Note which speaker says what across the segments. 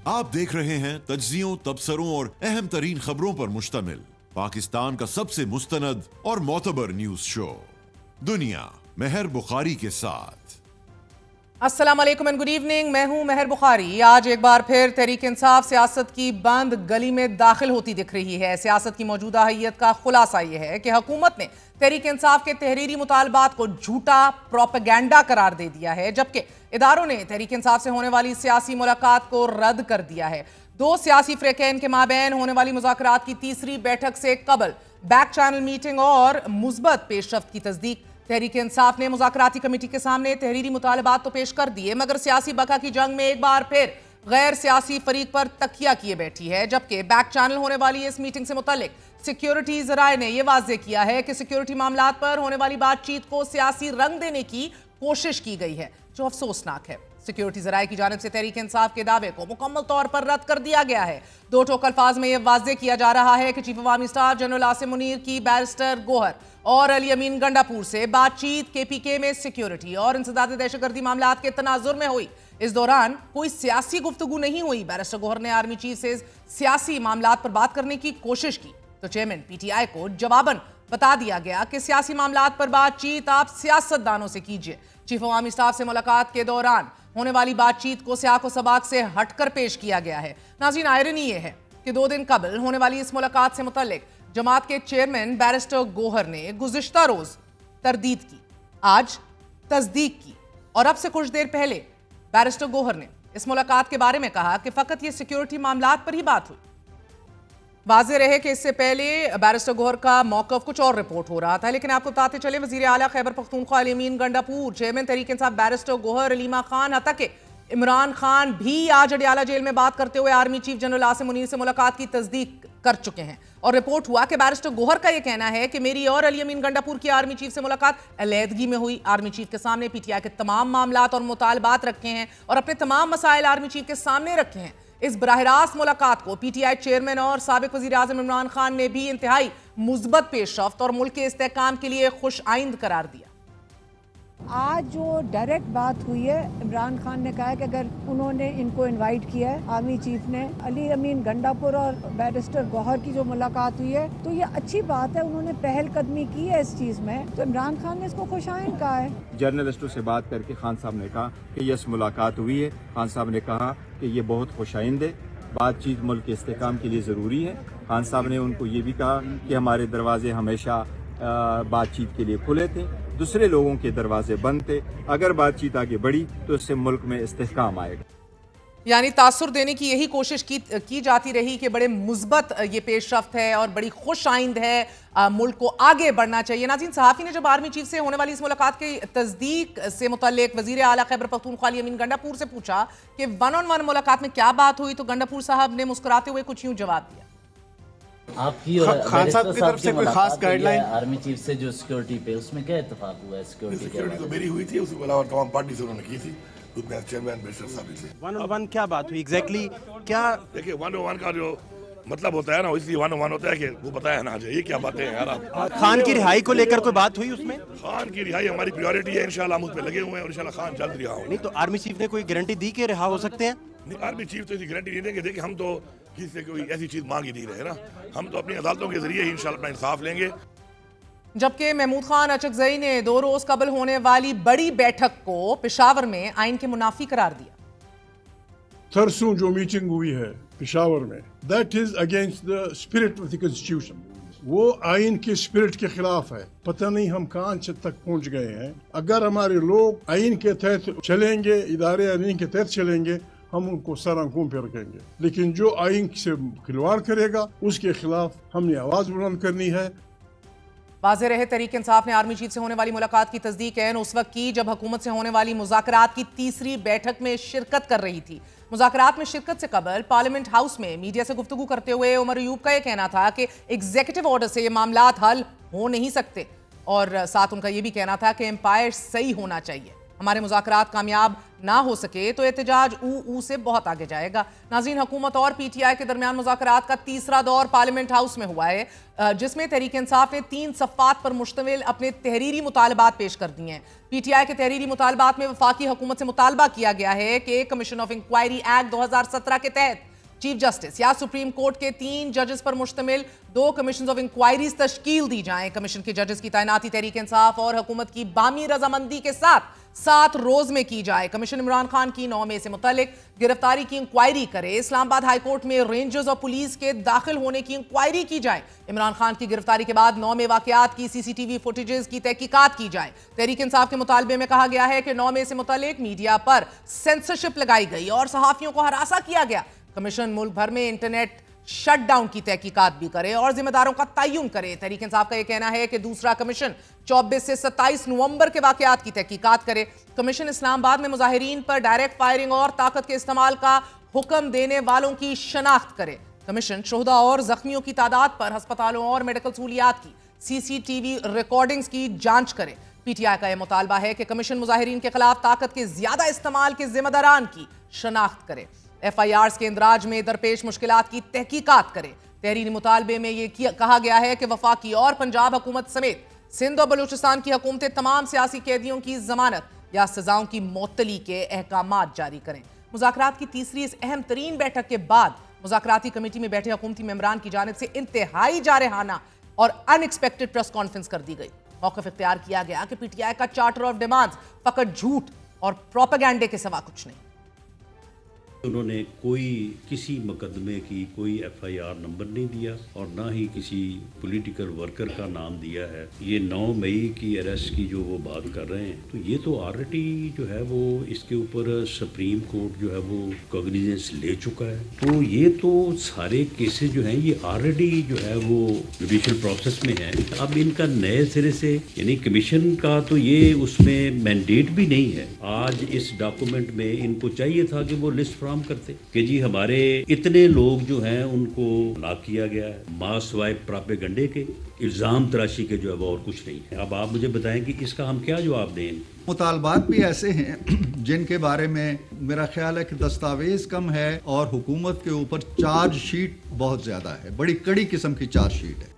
Speaker 1: आप देख रहे हैं तज्जियों, तबसरों और अहम तरीन खबरों पर मुश्तमिल पाकिस्तान का सबसे मुस्तनद और मोतबर न्यूज शो दुनिया महर बुखारी के साथ।
Speaker 2: अस्सलाम वालेकुम एंड गुड इवनिंग। मैं हूं महर बुखारी। आज एक बार फिर तहरीक इंसाफ सियासत की बंद गली में दाखिल होती दिख रही है। सियासत की मौजूदा हैयत का खुलासा यह है कि हुकूमत ने तहरीक इंसाफ के तहरीरी मुतालबात को झूठा प्रोपेगेंडा करार दे दिया है, जबकि इदारों ने तहरीक इंसाफ से होने वाली सियासी मुलाकात को रद्द कर दिया है। दो सियासी फ्रेकैन के माबैन होने वाली मुज़ाकरात की तीसरी बैठक से कबल बैक चैनल मीटिंग और मुस्बत पेशरफ्त की तस्दीक। तहरीक इंसाफ ने मुज़ाकराती कमेटी के सामने तहरीरी मुतालबात तो पेश कर दिए, मगर सियासी बका की जंग में एक बार फिर गैर सियासी फरीक पर तकिया किए बैठी है। जबकि बैक चैनल होने वाली इस मीटिंग से मुतल्लिक सिक्योरिटी ज़राए ने यह वाज़ेह किया है कि सिक्योरिटी मामलात पर होने वाली बातचीत को सियासी रंग देने की कोशिश की गई है, जो अफसोसनाक है। सिक्योरिटी ज़राए की जानिब से तहरीक इंसाफ के दावे को मुकम्मल तौर पर रद्द कर दिया गया है। दो टोक अल्फाज में यह वाज़ेह किया जा रहा है कि चीफ अवामी स्टाफ जनरल आसिम मुनीर की बैरिस्टर गोहर और अली अमीन गंडापुर से बातचीत KPK में सिक्योरिटी और इंसदाद दहशतगर्दी मामलात के तनाजुर में हुई। इस दौरान कोई सियासी गुफ्तगू नहीं हुई। बैरिस्टर गोहर ने आर्मी चीफ से सियासी मामलात पर बात करने की कोशिश की तो चेयरमैन PTI को जवाबन बता दिया गया कि सियासी मामलात पर बातचीत आप सियासतदानों से कीजिए। चीफ अवामी स्टाफ से मुलाकात के दौरान होने वाली बातचीत को सियाको सबाक से हटकर पेश किया गया है। नाज़रीन, आयरनी ये है कि 2 दिन कबल होने वाली इस मुलाकात से मुतल्लिक जमात के चेयरमैन बैरिस्टर गोहर ने गुज़िश्ता रोज तरदीद की, आज तस्दीक की और अब से कुछ देर पहले बैरिस्टर गोहर ने इस मुलाकात के बारे में कहा कि फकत ये सिक्योरिटी मामलात पर ही बात हुई। वाज़ेह रहे कि इससे पहले बैरिस्टर गोहर का मौक़िफ़ कुछ और रिपोर्ट हो रहा था, लेकिन आपको बताते चले वज़ीर आला खैबर पख्तूनख्वा अली अमीन गंडापुर, चेयरमैन तहरीक इंसाफ बैरिस्टर गोहर, अलीमा खान, हत्ता के इमरान खान भी आज अडियाला जेल में बात करते हुए army chief general Asim Munir से मुलाकात की तस्दीक कर चुके हैं। और रिपोर्ट हुआ कि बैरिस्टर गोहर का यह कहना है कि मेरी और अली अमीन गंडापुर की आर्मी चीफ से मुलाकात अलहदगी में हुई। आर्मी चीफ के सामने PTI के तमाम मामलात और मुतालबात रखे हैं और अपने तमाम मसाइल आर्मी चीफ के सामने रखे हैं। इस बराह-रास्त मुलाकात को PTI चेयरमैन और साबिक वज़ीर आज़म इमरान खान ने भी इंतहाई मुस्बत पेशरफ्त और मुल्क के इस्तेहकाम के लिए खुश आइंद करार दिया।
Speaker 3: आज जो डायरेक्ट बात हुई है, इमरान खान ने कहा है कि अगर उन्होंने इनको इनवाइट किया है, आर्मी चीफ ने अली अमीन गंडापुर और बैरिस्टर गौहर की जो मुलाकात हुई है, तो ये अच्छी बात है, उन्होंने पहल कदमी की है इस चीज़ में, तो इमरान खान ने इसको खुशाइन कहा है।
Speaker 4: जर्नलिस्टों से बात करके खान साहब ने कहा कि यस मुलाकात हुई है। खान साहब ने कहा कि ये बहुत खुशाइंद है, बातचीत मुल्क के इस्तेहकाम के लिए ज़रूरी है। खान साहब ने उनको ये भी कहा कि हमारे दरवाजे हमेशा बातचीत के लिए खुले थे, दूसरे लोगों के दरवाजे बंद थे। अगर बातचीत आगे बढ़ी तो इससे मुल्क में इस्तेहकाम आएगा।
Speaker 2: यानी तासुर देने की यही कोशिश की जाती रही कि बड़े मुस्बत ये पेशरफ्त है और बड़ी खुश आइंद है, मुल्क को आगे बढ़ना चाहिए। नाज़रीन, सहाफ़ी ने जब आर्मी चीफ से होने वाली इस मुलाकात की तस्दीक से मुतल्लिक वज़ीर आला खैबर पख्तूनख्वा अली अमीन गंडापुर से पूछा कि 1-on-1 मुलाकात में क्या बात हुई, तो गंडापुर साहब ने मुस्कुराते हुए कुछ यूँ जवाब दिया।
Speaker 5: आपकी और
Speaker 6: खान साहब की तरफ से कोई खास गाइडलाइन
Speaker 5: आर्मी चीफ से जो सिक्योरिटी पे, उसमें क्या इत्तेफाक हुआ है?
Speaker 6: सिक्योरिटी तो मेरी हुई थी, उसके अलावा तमाम पार्टी से उन्होंने की थी, उसमें चेयरमैन बैरिस्टर साहब थे।
Speaker 7: 1-on-1 क्या बात हुई एग्जैक्टली? क्या
Speaker 6: देखिए 1-on-1 का जो मतलब होता है ना, इसलिए 1-on-1 होता है कि वो बताया ना, ये क्या बातें हैं यार आप।
Speaker 7: खान की रिहाई को लेकर कोई बात हुई उसमें?
Speaker 6: खान की रिहाई हमारी प्रायोरिटी है, इंशाल्लाह हम उस पर लगे हुए हैं और इंशाल्लाह खान जल्द रिहा होंगे।
Speaker 7: नहीं तो आर्मी चीफ ने कोई गारंटी दी कि रिहा हो सकते हैं?
Speaker 6: नहीं, आर्मी चीफ तो ऐसी गारंटी नहीं देंगे। देखिए हम तो किसी से कोई ऐसी चीज मांग ही नहीं रहे ना, हम तो अपनी अदालतों के जरिए ही इंशाल्लाह अपना इंसाफ लेंगे।
Speaker 2: जबकि महमूद खान अचकजई ने 2 रोज कबल होने वाली बड़ी बैठक को पेशावर में आइन के मुनाफी करार दिया।
Speaker 8: परसों जो मीटिंग हुई है पेशावर में, that is against the spirit of the constitution, वो आइन के स्पिरिट के खिलाफ है। पता नहीं हम कहाँ तक पहुँच गए हैं। अगर हमारे लोग आइन के तहत चलेंगे, इदारे आइन के तहत चलेंगे, हम उनको सर आंखों पे रखेंगे, लेकिन जो आइन से खिलवाड़ करेगा उसके खिलाफ हमने आवाज बुलंद करनी है।
Speaker 2: वाज़ेह रहे तहरीक इंसाफ ने आर्मी चीफ से होने वाली मुलाकात की तस्दीक ऐन उस वक्त की जब हुकूमत से होने वाली मुज़ाकरात की तीसरी बैठक में शिरकत कर रही थी। मुज़ाकरात में शिरकत से कबल पार्लियामेंट हाउस में मीडिया से गुफ्तगू करते हुए उमर अयूब का यह कहना था कि एग्जीक्यूटिव ऑर्डर से ये मामलात हल हो नहीं सकते, और साथ उनका यह भी कहना था कि एम्पायर सही होना चाहिए। हमारे मुज़ाकरात कामयाब ना हो सके तो एहतजाज ऊ से बहुत आगे जाएगा। नाज़रीन, हुकूमत और पीटीआई के दरमियान मुज़ाकरात का तीसरा दौर पार्लियामेंट हाउस में हुआ है, जिसमें तहरीक इंसाफ ने 3 सफ़ात पर मुश्तमिल अपने तहरीरी मुतालबात पेश कर दिए हैं। पीटीआई के तहरीरी मुतालबात में वफाकी हुकूमत से मुतालबा किया गया है कि कमीशन ऑफ इंक्वायरी एक्ट 2017 के तहत चीफ जस्टिस या सुप्रीम कोर्ट के 3 जजेस पर मुश्तमिल 2 कमीशन ऑफ इंक्वायरीज तश्कील दी जाएं। कमीशन के जजेस की तैनाती तहरीक इंसाफ और हुकूमत की बामी रजामंदी के साथ 7 रोज में की जाए। कमीशन इमरान खान की 9 मई से मुतल्लिक गिरफ्तारी की इंक्वायरी करे। इस्लामाबाद हाई कोर्ट में रेंजर्स और पुलिस के दाखिल होने की इंक्वायरी की जाए। इमरान खान की गिरफ्तारी के बाद 9 में वाकयात की सीसीटीवी फुटेजेस की तहकीकात की जाए। तहरीक इंसाफ के मुतालबे में कहा गया है कि 9 मई से मुतल्लिक मीडिया पर सेंसरशिप लगाई गई और सहाफियों को हरासा किया गया। कमीशन मुल्क भर में इंटरनेट शट डाउन की तहकीकात भी करे और जिम्मेदारों का तयन करे। तहरीक इंसाफ का यह कहना है कि दूसरा कमीशन 24 से 27 नवंबर के वाकयात की तहकीकात करे। कमीशन इस्लामाबाद में मुजाहिरीन पर डायरेक्ट फायरिंग और ताकत के इस्तेमाल का हुक्म देने वालों की शनाख्त करे। कमीशन शुहदा और जख्मियों की तादाद पर अस्पतालों और मेडिकल सहूलियात की सीसीटीवी रिकॉर्डिंग्स की जांच करे। पीटीआई का यह मुतालबा है कि कमीशन मुजाहिरीन के खिलाफ ताकत के ज्यादा इस्तेमाल के जिम्मेदारान की शनाख्त करे। FIRs के इंदराज में दरपेश मुश्किलात की तहकीकात करे। तहरीरी मुतालबे में यह कहा गया है कि वफाकी और पंजाब हुकूमत समेत सिंध और बलूचिस्तान की हुकूमतें तमाम सियासी कैदियों की जमानत या सजाओं की मुअत्तली के अहकामात जारी करें। मुज़ाकरात की तीसरी इस अहम तरीन बैठक के बाद मुज़ाकराती कमेटी में बैठे हुकूमती मेंबरान की जानिब से इंतहाई जारहाना और अनएक्सपेक्टेड प्रेस कॉन्फ्रेंस कर दी गई। मौक़िफ़ इख्तियार किया गया कि पीटीआई का चार्टर ऑफ डिमांड्स फकत झूठ और प्रोपेगेंडे के सिवा कुछ नहीं।
Speaker 9: उन्होंने कोई किसी मुकदमे की कोई FIR नंबर नहीं दिया और ना ही किसी पॉलिटिकल वर्कर का नाम दिया है। ये 9 मई की अरेस्ट की जो वो बात कर रहे हैं, तो ये तो ऑलरेडी जो है वो इसके ऊपर सुप्रीम कोर्ट जो है वो कॉग्निजेंस ले चुका है। तो ये तो सारे केसेस जो हैं ये ऑलरेडी जो है वो जुडिशल प्रोसेस में है। अब इनका नए सिरे से यानी कमीशन का तो ये उसमें मैंडेट भी नहीं है। आज इस डॉक्यूमेंट में इनको चाहिए था कि वो लिस्ट करते कि जी हमारे इतने लोग जो हैं उनको हलाक किया गया है। मास वाइप प्रोपेगेंडे के इल्जाम तराशी के जो है वो और कुछ नहीं है। अब आप मुझे बताएं कि इसका हम क्या जवाब दें।
Speaker 10: मुतालबात भी ऐसे हैं जिनके बारे में मेरा ख्याल है कि दस्तावेज कम है और हुकूमत के ऊपर चार्ज शीट बहुत ज्यादा है, बड़ी कड़ी किस्म की चार्ज शीट है।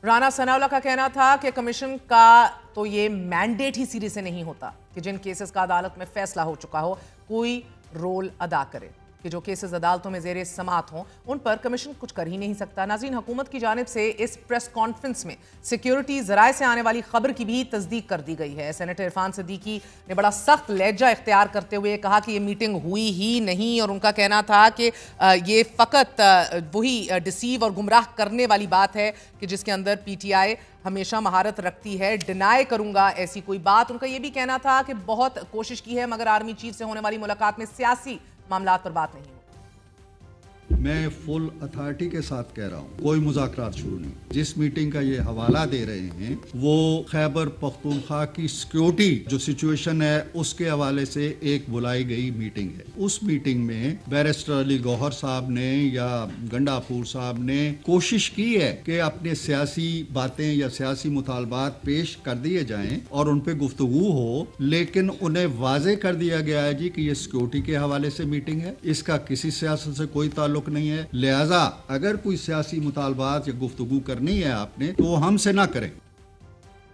Speaker 2: राना सनाउल्लाह का कहना था कि कमीशन का तो ये मैंडेट ही सिरे से नहीं होता कि जिन केसेस का अदालत में फैसला हो चुका हो कोई रोल अदा करे, कि जो केसेस अदालतों में ज़ेरे समात हों उन पर कमीशन कुछ कर ही नहीं सकता। नाज़रीन, हुकूमत की जानिब से इस प्रेस कॉन्फ्रेंस में सिक्योरिटी ज़राए से आने वाली खबर की भी तस्दीक कर दी गई है। सेनेटर इरफान सिद्दीकी ने बड़ा सख्त लहजा इख्तियार करते हुए कहा कि ये मीटिंग हुई ही नहीं और उनका कहना था कि ये फ़कत वही डिसीव और गुमराह करने वाली बात है कि जिसके अंदर PTI हमेशा महारत रखती है। डिनाई करूंगा ऐसी कोई बात। उनका यह भी कहना था कि बहुत कोशिश की है मगर आर्मी चीफ से होने वाली मुलाकात में सियासी मामलात पर बात नहीं हो।
Speaker 10: मैं फुल अथॉरिटी के साथ कह रहा हूँ, कोई मुज़ाकरात शुरू नहीं। जिस मीटिंग का ये हवाला दे रहे हैं वो खैबर पख्तूनख्वा की सिक्योरिटी जो सिचुएशन है उसके हवाले से एक बुलाई गई मीटिंग है। उस मीटिंग में बैरिस्टर अली गौहर साहब ने या गंडापुर साहब ने कोशिश की है कि अपने सियासी बातें या सियासी मुतालबात पेश कर दिए जाएं और उन पर गुफ्तगू हो, लेकिन उन्हें वाजे कर दिया गया है जी कि ये सिक्योरिटी के हवाले से मीटिंग है, इसका किसी सियासत से कोई ताल्लुक नहीं है। लिहाजा अगर कोई सियासी मुतालबात या गुफ्तगू करनी है आपने तो वो हमसे ना करें।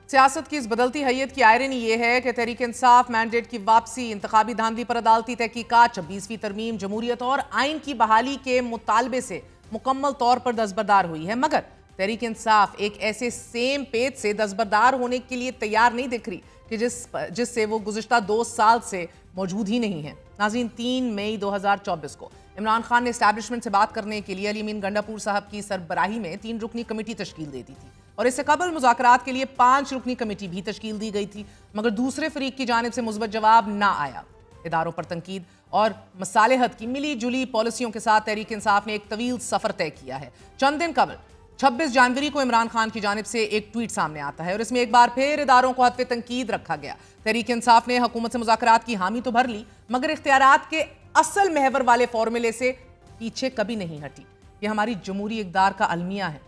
Speaker 2: सियासत की इस बदलती हैयत की आयरनी ये है कि तहरीक इंसाफ मैंडेट की वापसी, इंतखाबी धांधली पर अदालती तहकीकात, 26वीं तरमीम, जमहूरियत और आइन की बहाली के मुतालबे से मुकम्मल तौर पर दस्तबरदार हुई है, मगर तहरीक इंसाफ एक ऐसे सेम पेज से दस्तबरदार होने के लिए तैयार नहीं दिख रही कि जिससे वो गुज़िश्ता 2 साल से मौजूद ही नहीं है। नाज़रीन, 3 मई 2024 को इमरान खान ने एस्टैब्लिशमेंट से बात करने के लिए अली अमीन गंडापुर साहब की सरबराही में 3 रुकनी कमेटी तश्कील दे दी थी और इससे कबल मुज़ाकरात के लिए 5 रुकनी कमेटी भी तश्कील दी गई थी, मगर दूसरे फरीक की जानिब से मुस्बत जवाब ना आया। इदारों पर तनकीद और मसालेहत की मिली जुली पॉलिसियों के साथ तहरीक इंसाफ ने एक तवील सफ़र तय किया है। चंद दिन कबल 26 जनवरी को इमरान खान की जानिब से एक ट्वीट सामने आता है और इसमें एक बार फिर इदारों को हत्वे तनकीद रखा गया। तहरीक इंसाफ ने हुकूमत से मुज़ाकरात की हामी तो भर ली, मगर इख्तियारात के असल महवर वाले फॉर्मूले से पीछे कभी नहीं हटी। ये हमारी जमहूरी इक़दार का अलमिया है।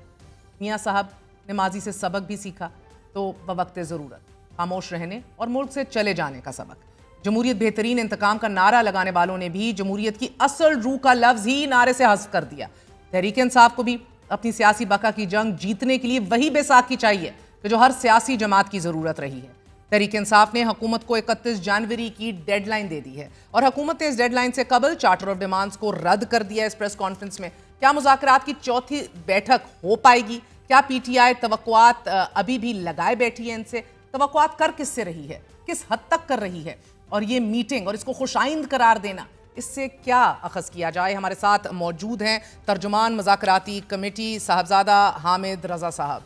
Speaker 2: मियाँ साहब ने माजी से सबक भी सीखा तो बवक्त ज़रूरत खामोश रहने और मुल्क से चले जाने का सबक। जमहूरियत बेहतरीन इंतकाम का नारा लगाने वालों ने भी जमहूरियत की असल रूह का लफ्ज ही नारे से हज़फ कर दिया। तहरीक इंसाफ को भी अपनी सियासी बका की जंग जीतने के लिए वही बैसाखी चाहिए कि जो हर सियासी जमात की ज़रूरत रही है। तहरीक इंसाफ ने हुकूमत को 31 जनवरी की डेडलाइन दे दी है और हुकूमत ने इस डेडलाइन से कबल चार्टर ऑफ डिमांड्स को रद्द कर दिया। इस प्रेस कॉन्फ्रेंस में क्या मुज़ाकरात की चौथी बैठक हो पाएगी? क्या पीटीआई तवक्कुआत अभी भी लगाए बैठी है इनसे? तवक्कुआत कर किससे रही है, किस हद तक कर रही है, और ये मीटिंग और इसको खुशाइंद करार देना, इससे क्या अखज़ किया जाए? हमारे साथ मौजूद हैं तर्जुमान मुज़ाकराती कमेटी साहबजादा हामिद रज़ा साहब।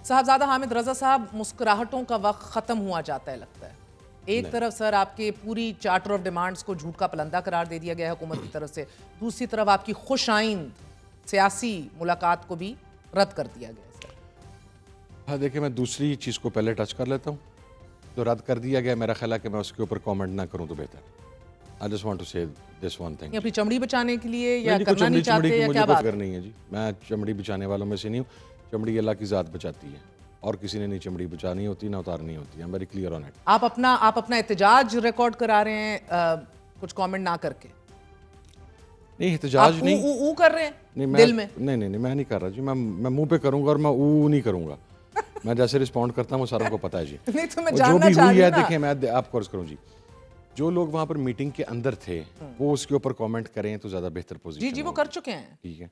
Speaker 2: साहबजादा हामिद रज़ा साहब, मुस्कुराहटों का वक्त ख़त्म हुआ जाता है लगता है। एक तरफ सर आपके पूरी चार्टर ऑफ डिमांड्स को झूठ का पलंदा करार दे दिया गया है हुकूमत की तरफ से, दूसरी तरफ आपकी खुशाइंद सियासी मुलाकात को भी रद्द कर दिया गया है सर।
Speaker 11: हाँ देखिए, मैं दूसरी चीज़ को पहले टच कर लेता हूँ। जो रद्द कर दिया गया, मेरा ख्याल है कि मैं उसके ऊपर कमेंट ना करूँ तो बेहतर। आई जस्ट वांट टू से दिस वन थिंग।
Speaker 2: अपनी चमड़ी बचाने के लिए या करना नहीं चाहते या क्या बात
Speaker 11: करनी है जी? मैं चमड़ी बचाने वालों में से नहीं हूँ। चमड़ी अल्लाह की ज़ात बचाती है और किसी ने नहीं चमड़ी बचानी होती ना उतारनी होती है। I am very clear on it.
Speaker 2: आप अपना एहतजाज रिकॉर्ड करा रहे हैं कुछ कमेंट ना करके?
Speaker 11: नहीं, एहतजाज नहीं
Speaker 2: ऊ कर रहे हैं
Speaker 11: नहीं,
Speaker 2: दिल में?
Speaker 11: नहीं, मैं नहीं कर रहा जी। मैं मुंह पे करूंगा और मैं ऊ नहीं करूंगा। मैं जैसे रिस्पॉन्ड करता हूँ वो सारों को पता है जी।
Speaker 2: नहीं तो मैं
Speaker 11: जो
Speaker 2: जानना
Speaker 11: भी
Speaker 2: चाह
Speaker 11: हुई
Speaker 2: रही
Speaker 11: है,
Speaker 2: ना।
Speaker 11: देखिए मैं आपको अर्ज करूँ जी, जो लोग वहाँ पर मीटिंग के अंदर थे वो उसके ऊपर कमेंट करें तो ज़्यादा बेहतर पोजीशन।
Speaker 2: जी वो कर चुके हैं।
Speaker 11: ठीक है,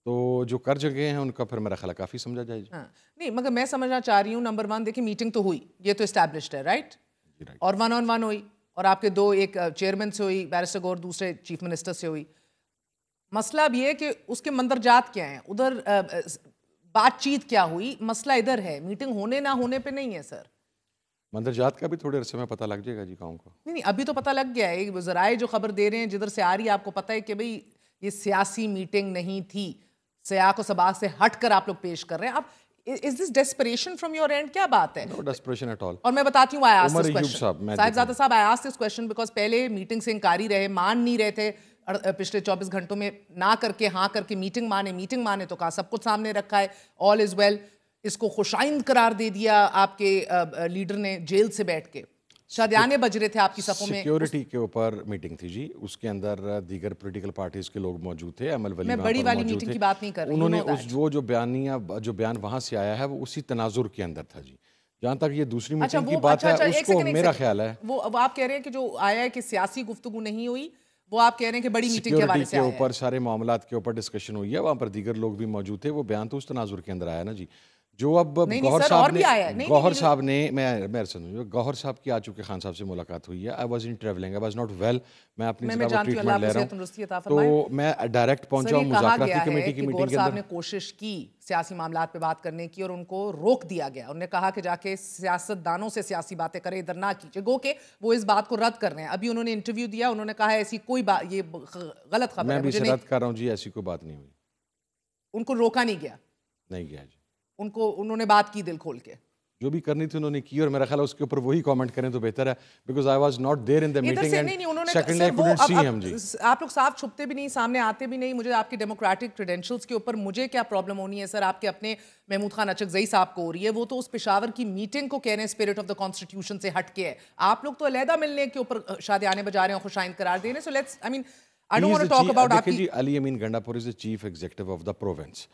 Speaker 11: तो जो कर चुके हैं उनका फिर मेरा ख्याल काफ़ी समझा जाए।
Speaker 2: हाँ, नहीं मगर मैं समझना चाह रही हूँ, नंबर वन देखिए मीटिंग तो हुई, ये तो एस्टैब्लिश्ड है, राइट? और 1-on-1 हुई और आपके दो, एक चेयरमैन से हुई बैरिस्टर गौर, दूसरे चीफ मिनिस्टर से हुई। मसला अब ये है कि उसके मंदरजात क्या हैं, उधर बातचीत क्या हुई, मसला इधर है, मीटिंग होने ना होने पे नहीं है सर।
Speaker 11: मंदरजात का भी थोड़े अरसे में पता लग जाएगा जी गाँव को।
Speaker 2: नहीं अभी तो पता लग गया है, ज़राए जो खबर दे रहे हैं जिधर से आ रही है आपको पता है कि भाई ये सियासी मीटिंग नहीं थी, सियाक और सबाक से हट कर आप लोग पेश कर रहे हैं। आप is this desperation from your end? क्या बात है?
Speaker 11: No desperation at all.
Speaker 2: और मैं बताती हूँ, I asked this question, Sahibzada साहब, I asked this question because पहले मीटिंग से इनकारी रहे, मान नहीं रहे थे पिछले 24 घंटों में, ना करके हाँ करके मीटिंग माने तो कहा सब कुछ सामने रखा है, ऑल इज वेल। इसको खुशाइंद करार दे दिया आपके लीडर ने जेल से बैठ के, शादियाने बज रहे थे आपकी सफों में।
Speaker 11: सिक्योरिटी के ऊपर मीटिंग थी जी, उसके अंदर दीगर पॉलिटिकल पार्टीज के लोग मौजूद थे, अमल वली
Speaker 2: मैं बड़ी वाली मीटिंग की बात नहीं कर रही।
Speaker 11: उन्होंने जो बयान वहां से आया है वो उसी तनाजुर के अंदर था जी। जहाँ तक ये दूसरी मीटिंग की बात है, उसको मेरा ख्याल है
Speaker 2: वो अब आप कह रहे हैं कि जो आया है कि सियासी गुफ्तगू नहीं हुई, वो आप कह रहे हैं कि बड़ी मीटिंग के हवाले से आया है।
Speaker 11: ऊपर सारे मामलात के ऊपर डिस्कशन हुई है, वहाँ पर दीगर लोग भी मौजूद थे, वो बयान तो उस तनाजुर के अंदर आया ना जी। जो अब गौहर साहब ने मैं समझो गौहर साहब की आ चुके खान साहब से मुलाकात हुई है। I was in travelling, I was not well, मैं अपनी ट्रीटमेंट ले रहा हूँ, तो मैं डायरेक्ट पहुंचा हूँ मुज़ाकराती कमेटी की मीटिंग के अंदर।
Speaker 2: ने कोशिश की सियासी मामलात पे बात करने की और उनको रोक दिया गया। उन्होंने कहा कि जाके सियासतदानों से सियासी बातें करें, इधर ना कीजिए, गो के वो इस बात को रद्द कर रहे हैं। अभी उन्होंने इंटरव्यू दिया, उन्होंने कहा ऐसी कोई बात, ये गलत खबर है,
Speaker 11: मैं भी रद्द कर रहा हूँ जी, ऐसी कोई बात नहीं हुई।
Speaker 2: उनको रोका नहीं गया?
Speaker 11: नहीं गया जी,
Speaker 2: उन्होंने बात की दिल खोल के,
Speaker 11: जो भी करनी थी उन्होंने की, और मेरा ख्याल है उसके ऊपर वही कमेंट करें तो बेहतर है, because I was not there in the meeting and second I couldn't see him जी।
Speaker 2: आप लोग साफ छुपते भी नहीं, सामने आते भी नहीं। मुझे आपकी डेमोक्रेटिक क्रेडेंशियल्स के ऊपर मुझे क्या प्रॉब्लम होनी है सर? आपके अपने महमूद खान अचकजई साहब को हो रही है, वो तो उस पेशावर की मीटिंग को कह रहे हैं स्पिरिट ऑफ द कॉन्स्टिट्यूशन से हट के है। आप लोग तो अलहदा मिलने के ऊपर शादियाने बजा रहे हैं, खुशाइंद करार दे रहे हैं। So let's, I mean, I don't want to talk about आपकी।
Speaker 11: Ali Amin Gandapur is the chief executive of the province.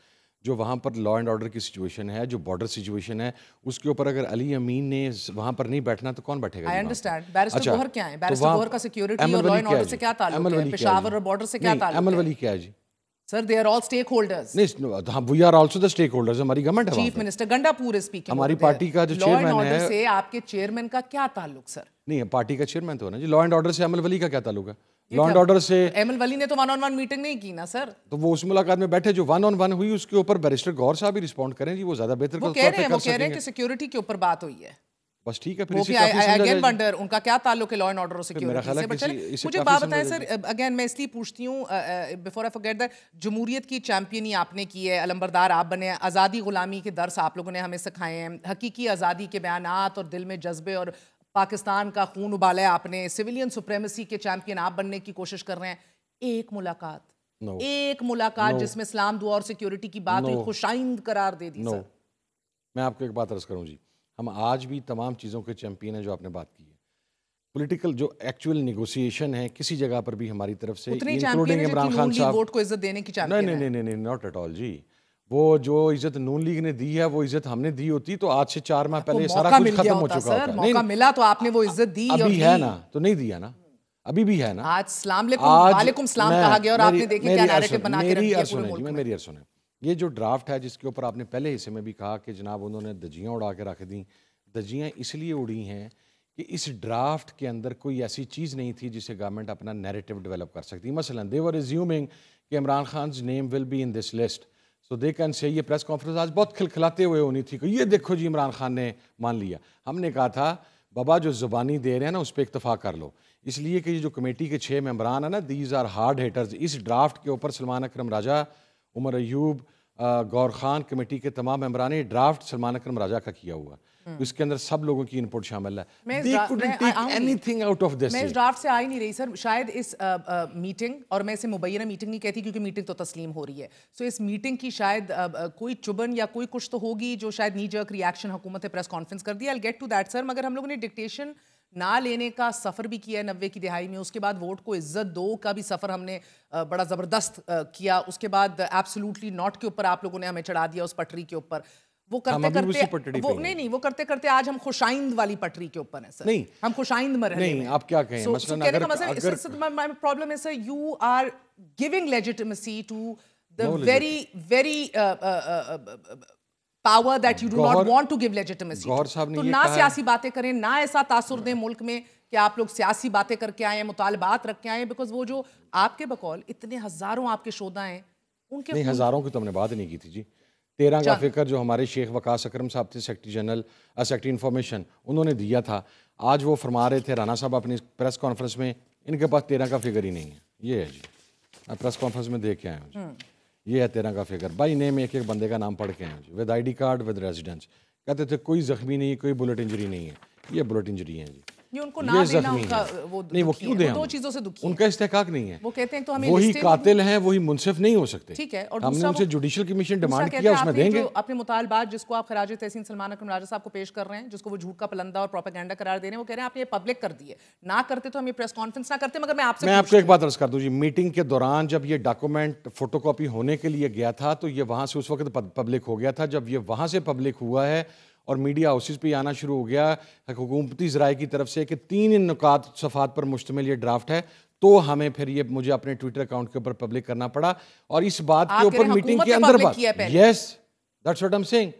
Speaker 11: जो वहाँ पर लॉ एंड ऑर्डर की सिचुएशन है, जो बॉर्डर सिचुएशन है, उसके ऊपर अगर अली अमीन ने वहाँ पर नहीं बैठना तो कौन बैठेगा?
Speaker 2: I understand. बैरिस्टर गौहर क्या है? बैरिस्टर गौहर का सिक्योरिटी और लॉ एंड ऑर्डर से क्या ताल्लुक है? पेशावर और बॉर्डर से क्या ताल्लुक है?
Speaker 11: अमल वली क्या है जी?
Speaker 2: Sir they are all stakeholders.
Speaker 11: नहीं, we are also the stakeholders, हमारी गवर्नमेंट है।
Speaker 2: Chief minister Gandapur is speaking.
Speaker 11: हमारी पार्टी का जो चेयरमैन है,
Speaker 2: से आपके चेयरमैन का क्या ताल्लुक सर?
Speaker 11: नहीं, पार्टी का चेयरमैन तो है ना जी। लॉ एंड ऑर्डर से अमल वली का क्या ताल्लुक है? लॉ एंड ऑर्डर से
Speaker 2: अमल वली ने तो 1-on-1 मीटिंग नहीं की ना सर।
Speaker 11: तो वो उस मुलाकात में बैठे, जो 1-on-1 हुई उसके ऊपर बैरिस्टर गौहर साहब ही रिस्पॉन्ड करें जी, वो ज्यादा बेहतर
Speaker 2: वो कह रहे हैं कि सिक्योरिटी के ऊपर बात हुई है।
Speaker 11: बस ठीक है, फिर
Speaker 2: अगेन वंडर उनका क्या ताल्लुक है लॉ एंड ऑर्डर और सिक्योरिटी से? मुझे बात बताएं सर, अगेन मैं इसलिए पूछती हूँ, बिफोर आई फॉरगेट दैट, जमहूरियत की चैंपियनी आपने की है, अलंबरदार आप बने, आज़ादी गुलामी के दर्स आप लोगों ने हमें सिखाए हैं, हकीकी आज़ादी के बयानात और दिल में जज्बे और पाकिस्तान का खून उबाला है आपने, सिविलियन सुप्रेमेसी के चैंपियन आप बनने की कोशिश कर रहे हैं। एक मुलाकात जिसमें इस्लाम, दुआ और सिक्योरिटी की बात हुई, खुशाइंद करार दे दी सर।
Speaker 11: मैं आपको एक बात अर्ज करूं जी, हम आज भी तमाम चीज़ों के चैंपियन हैं जो आपने बात की है, پولیٹیکل جو ایکچوئل نیگوسیشن ہے کسی جگہ پر بھی ہماری طرف سے
Speaker 2: انکلوڈنگ عمران خان صاحب ووٹ کو عزت دینے کی چاہتے ہیں.
Speaker 11: نہیں ناٹ ایٹ آل جی. وہ جو عزت نون لیگ نے دی ہے وہ عزت ہم نے دی ہوتی تو آج سے 4 ماہ پہلے سارا کچھ ختم ہو چکا ہوتا.
Speaker 2: موقع ملا تو آپ نے وہ عزت دی.
Speaker 11: ابھی ہے نا تو نہیں دیا نا, ابھی بھی ہے نا.
Speaker 2: آج السلام علیکم وعلیکم السلام کہا گیا اور آپ نے دیکھیں کیا نیریٹو بنا کے رکھ دیا پورے ملک میں.
Speaker 11: میری عرض سنیں, یہ جو ڈرافٹ ہے جس کے اوپر آپ نے پہلے حصے میں بھی کہا کہ جناب انہوں نے دجیاں اڑا کے رکھ دیں, دجیاں اس لیے اڑی ہیں کہ اس ڈرافٹ کے اندر کوئی ایسی چیز نہیں تھی جسے گورنمنٹ اپنا نیریٹو ڈیولپ کر سکتی. مثلا they were assuming کہ Imran خان's name will be in this list so they can say, یہ پریس کانفرنس آج بہت کھلکھلاتے ہوئے ہونی تھی کہ یہ دیکھو جی عمران خان نے مان لیا. ہم نے کہا تھا بابا جو زبانی دے رہے ہیں نا اس پہ اکتفا کر لو, اس لیے کہ یہ جو کمیٹی کے 6 ممبران ہیں نا دیز آر ہارڈ ہیٹرز. اس ڈرافٹ کے اوپر سلمان اکرم راجہ, عمر ایوب, گور خان کمیٹی کے تمام ممبران, یہ ڈرافٹ سلمان اکرم راجہ کا کیا ہوا, اس کے اندر سب لوگوں کی انپٹ شامل ہے.
Speaker 2: میں اس ڈرافٹ سے آ ہی نہیں رہی سر. شاید اس میٹنگ, اور میں اسے مبینہ میٹنگ نہیں کہتی کیونکہ میٹنگ تو تسلیم ہو رہی ہے, سو اس میٹنگ کی شاید کوئی چبن یا کوئی کچھ تو ہوگی جو شاید نی جرک ریاکشن حکومت نے پریس کانفرنس کر دیا. I'll get to that سر. مگر ہم لوگوں نے ڈکٹیشن نہ لینے کا سفر بھی کیا ہے 90 کی دہائی میں, اس کے بعد ووٹ کو عزت دو کا بھی سفر ہم نے بڑا زبردست کیا, اس کے بعد ایبسولوٹلی ناٹ کے اوپر آپ لوگوں نے ہمیں چڑھا دیا اس پٹری کے اوپر. وہ کرتے کرتے وہ نہیں وہ کرتے کرتے آج ہم خوشائند والی پٹری کے اوپر ہیں سر.
Speaker 11: نہیں
Speaker 2: ہم خوشائند میں رہے
Speaker 11: نہیں. آپ کیا کہیں مثلا
Speaker 2: اگر پرابلم ہے sir, you are giving legitimacy to the very power that you do not want to give legitimacy to. نہ سیاسی باتیں کریں, نہ ایسا تاثر دیں ملک میں کہ آپ لوگ سیاسی باتیں کر کے آئے ہیں, مطالبات رکھ کے آئے ہیں, بیکاز وہ جو آپ کے بقول اتنے ہزاروں آپ کے شہداء ہیں ان کے
Speaker 11: نہیں, ہزاروں کی تو ہم نے بات نہیں کی تھی جی. 13 کا فکر جو ہمارے شیخ وقاص اکرم صاحب تھے سیکرٹری جنرل سیکرٹری انفارمیشن, انہوں نے دیا تھا. آج وہ فرما رہے تھے رانا صاحب اپنی پریس کانفرنس میں, ان کے پاس 13 کا فگر ہی نہیں ہے. یہ ہے جی, میں پریس کانفرنس میں دیکھ کے آیا ہوں جی, یہ ہے 13 کا فگر. بائی نیم ایک ایک بندے کا نام پڑھ کے آئے ہیں جی, with I D card with residence. کہتے تھے کوئی زخمی نہیں, کوئی بلٹ انجری نہیں ہے. یہ بلٹ انجری ہے جی, یہ زخمی ہے. نہیں وہ کیوں دیں, ان کا استحقاق نہیں ہے.
Speaker 2: وہ کہتے ہیں تو ہمیں
Speaker 11: وہی قاتل ہیں, وہی منصف نہیں ہو سکتے.
Speaker 2: ٹھیک ہے, اور
Speaker 11: ہم نے ان سے جوڈیشل کمیشن ڈیمانڈ کیا, اس میں دیں گے.
Speaker 2: اپنے مطالبات جس کو آپ خراج تحسین سلمان اکرم راجہ صاحب کو پیش کر رہے ہیں, جس کو وہ جھوٹ کا پلندہ اور پروپیگنڈا قرار دے رہے ہیں, وہ کہہ رہے ہیں آپ نے یہ پبلک کر دی ہے, نہ کرتے تو ہم یہ پریس کانفرنس نہ کرتے. مگر میں آپ کو
Speaker 11: ایک بات عرض کر دوں جی, میٹنگ کے دوران جب یہ ڈاکومنٹ فوٹو کاپی ہونے کے لیے گیا تھا تو یہ وہاں سے اس وقت پبلک ہو گیا تھا. جب یہ وہاں سے پبلک ہوا ہے اور میڈیا ہاؤسز پہ آنا شروع ہو گیا حکومتی ذرائع کی طرف سے کہ 3 نکات صفحات پر مشتمل یہ ڈرافٹ ہے, تو ہمیں پھر یہ مجھے اپنے ٹویٹر اکاؤنٹ کے اوپر پبلک کرنا پڑا. اور اس بات کے اوپر میٹنگ کے اندر بات, yes that's what I am saying,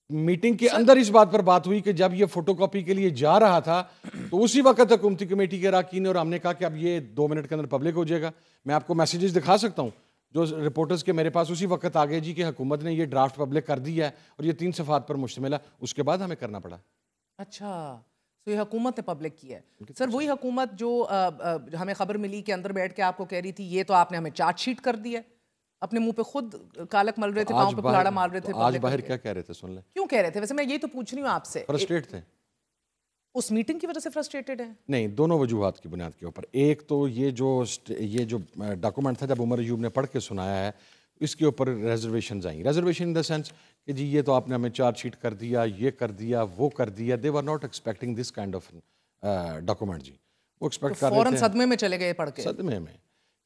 Speaker 11: meeting کے اندر اس بات پر بات ہوئی کہ جب یہ فوٹو کاپی کے لیے جا رہا تھا تو اسی وقت حکومتی کمیٹی کے اراکین اور ہم نے کہا کہ اب یہ 2 منٹ کے اندر پبلک ہو جائے گا. میں آپ کو میسیجز دکھا سکتا ہوں جو رپورٹرز کے میرے پاس اسی وقت آگے جی کہ حکومت نے یہ ڈرافٹ پبلک کر دیا ہے اور یہ 3 صفحات پر مشتمل ہے, اس کے بعد ہمیں کرنا پڑا.
Speaker 2: اچھا, تو یہ حکومت نے پبلک کیا ہے سر, وہی حکومت جو ہمیں خبر ملی کہ اندر بیٹھ کے آپ کو کہہ رہی تھی یہ تو آپ نے ہمیں چارج شیٹ کر دی ہے, اپنے منہ پہ خود کالک مل رہے تھے, پاؤں پہ کلاڑا مار رہے تھے.
Speaker 11: آج باہر کیا کہہ رہے تھے سن لیں,
Speaker 2: کیوں کہہ رہے تھے ویسے, میں یہی تو پوچھ رہی ہوں آپ سے.
Speaker 11: فرسٹریٹ تھے
Speaker 2: اس میٹنگ کی وجہ سے فرسٹریٹڈ ہیں؟
Speaker 11: نہیں, دونوں وجوہات کی بنیاد کے اوپر. ایک تو یہ جو ڈاکومنٹ تھا جب عمر ایوب نے پڑھ کے سنایا ہے اس کے اوپر ریزرویشنز آئیں. ریزرویشن ان دا سینس کہ جی یہ تو آپ نے ہمیں چارج شیٹ کر دیا, یہ کر دیا, وہ کر دیا. They were not expecting this kind of document جی. وہ ایکسپیکٹ کر رہے تھے,
Speaker 2: فوراً صدمے میں چلے گئے پڑھ کے.
Speaker 11: صدمے میں,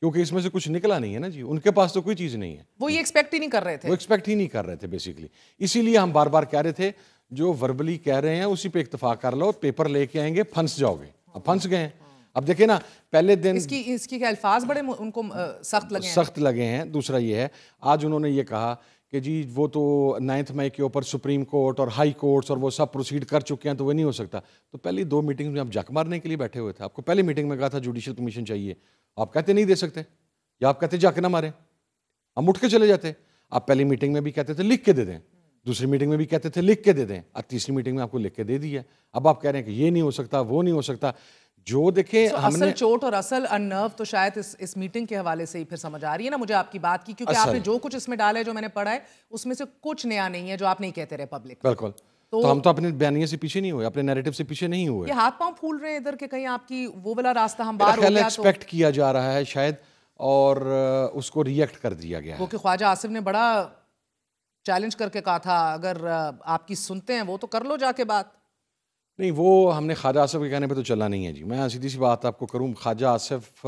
Speaker 11: کیونکہ اس میں سے کچھ نکلا نہیں ہے نا جی, ان کے پاس تو کوئی چیز نہیں ہے.
Speaker 2: وہ یہ ایکسپیکٹ ہی نہیں کر رہے تھے,
Speaker 11: وہ ایکسپیکٹ ہی نہیں کر رہے تھے بیسیکلی. اسی لیے ہم بار بار کہہ رہے تھے جو وربلی کہہ رہے ہیں اسی پہ اکتفا کر لو, پیپر لے کے آئیں گے پھنس جاؤ گے. اب پھنس گئے ہیں. اب دیکھیں نا پہلے دن
Speaker 2: اس کی الفاظ بڑے ان کو
Speaker 11: سخت لگے ہیں. دوسرا یہ ہے آج انہوں نے یہ کہا کہ جی وہ تو 9 مئی کے اوپر سپریم کورٹ اور ہائی کورٹس اور وہ سب پروسیڈ کر چکے ہیں تو وہ نہیں ہو سکتا. تو پہلی 2 میٹنگ میں آپ جک مارنے کے لیے بیٹھے ہوئے تھے. آپ کو پہلی میٹنگ میں کہا تھا جوڈیشل کمیشن چاہیے, آپ کہتے نہیں دے سکتے, یا آپ کہتے جاک نہ ماریں, ہم اٹھ کے چلے جاتے. آپ پہلی میٹنگ میں بھی کہتے تھے لکھ کے دے دیں, دوسری میٹنگ میں بھی کہتے تھے لکھ کے دے دیں, اب تیسری میٹنگ میں آپ کو لکھ کے دے دیا. اب آپ کہہ رہے ہیں کہ یہ نہیں ہو سکتا, وہ نہیں ہو سکتا. جو دیکھیں
Speaker 2: اصل چوٹ اور اصل انرو تو شاید اس میٹنگ کے حوالے سے ہی پھر سمجھ آ رہی ہے نا مجھے آپ کی بات کی, کیونکہ آپ نے جو کچھ اس میں ڈالا ہے جو میں نے پڑھا ہے اس میں سے کچھ نیا نہیں ہے جو آپ نہیں کہتے رہے پبلک.
Speaker 11: بالکل, تو ہم تو اپنے بیانیے سے پیچھے نہیں ہوئے, اپنے نیریٹو سے پیچھے نہیں ہوئے.
Speaker 2: یہ ہاتھ پاؤں پھول رہے ہیں ادھر کہ کہیں آپ کی وہ والا راستہ ہم بار ہو گیا تو
Speaker 11: ایکسپیکٹ کیا جا رہا ہے شاید, اور اس کو ریئیکٹ کر دیا گیا.
Speaker 2: وہ کہ خواجہ آصف نے بڑا چیلنج کر کے کہا تھا اگر آپ کی سنتے ہیں وہ تو کر لو جا کے بات.
Speaker 11: نہیں وہ ہم نے خواجہ آصف کے کہنے پہ تو چلنا نہیں ہے جی. میں سیدھی سی بات آپ کو کروں, خواجہ آصف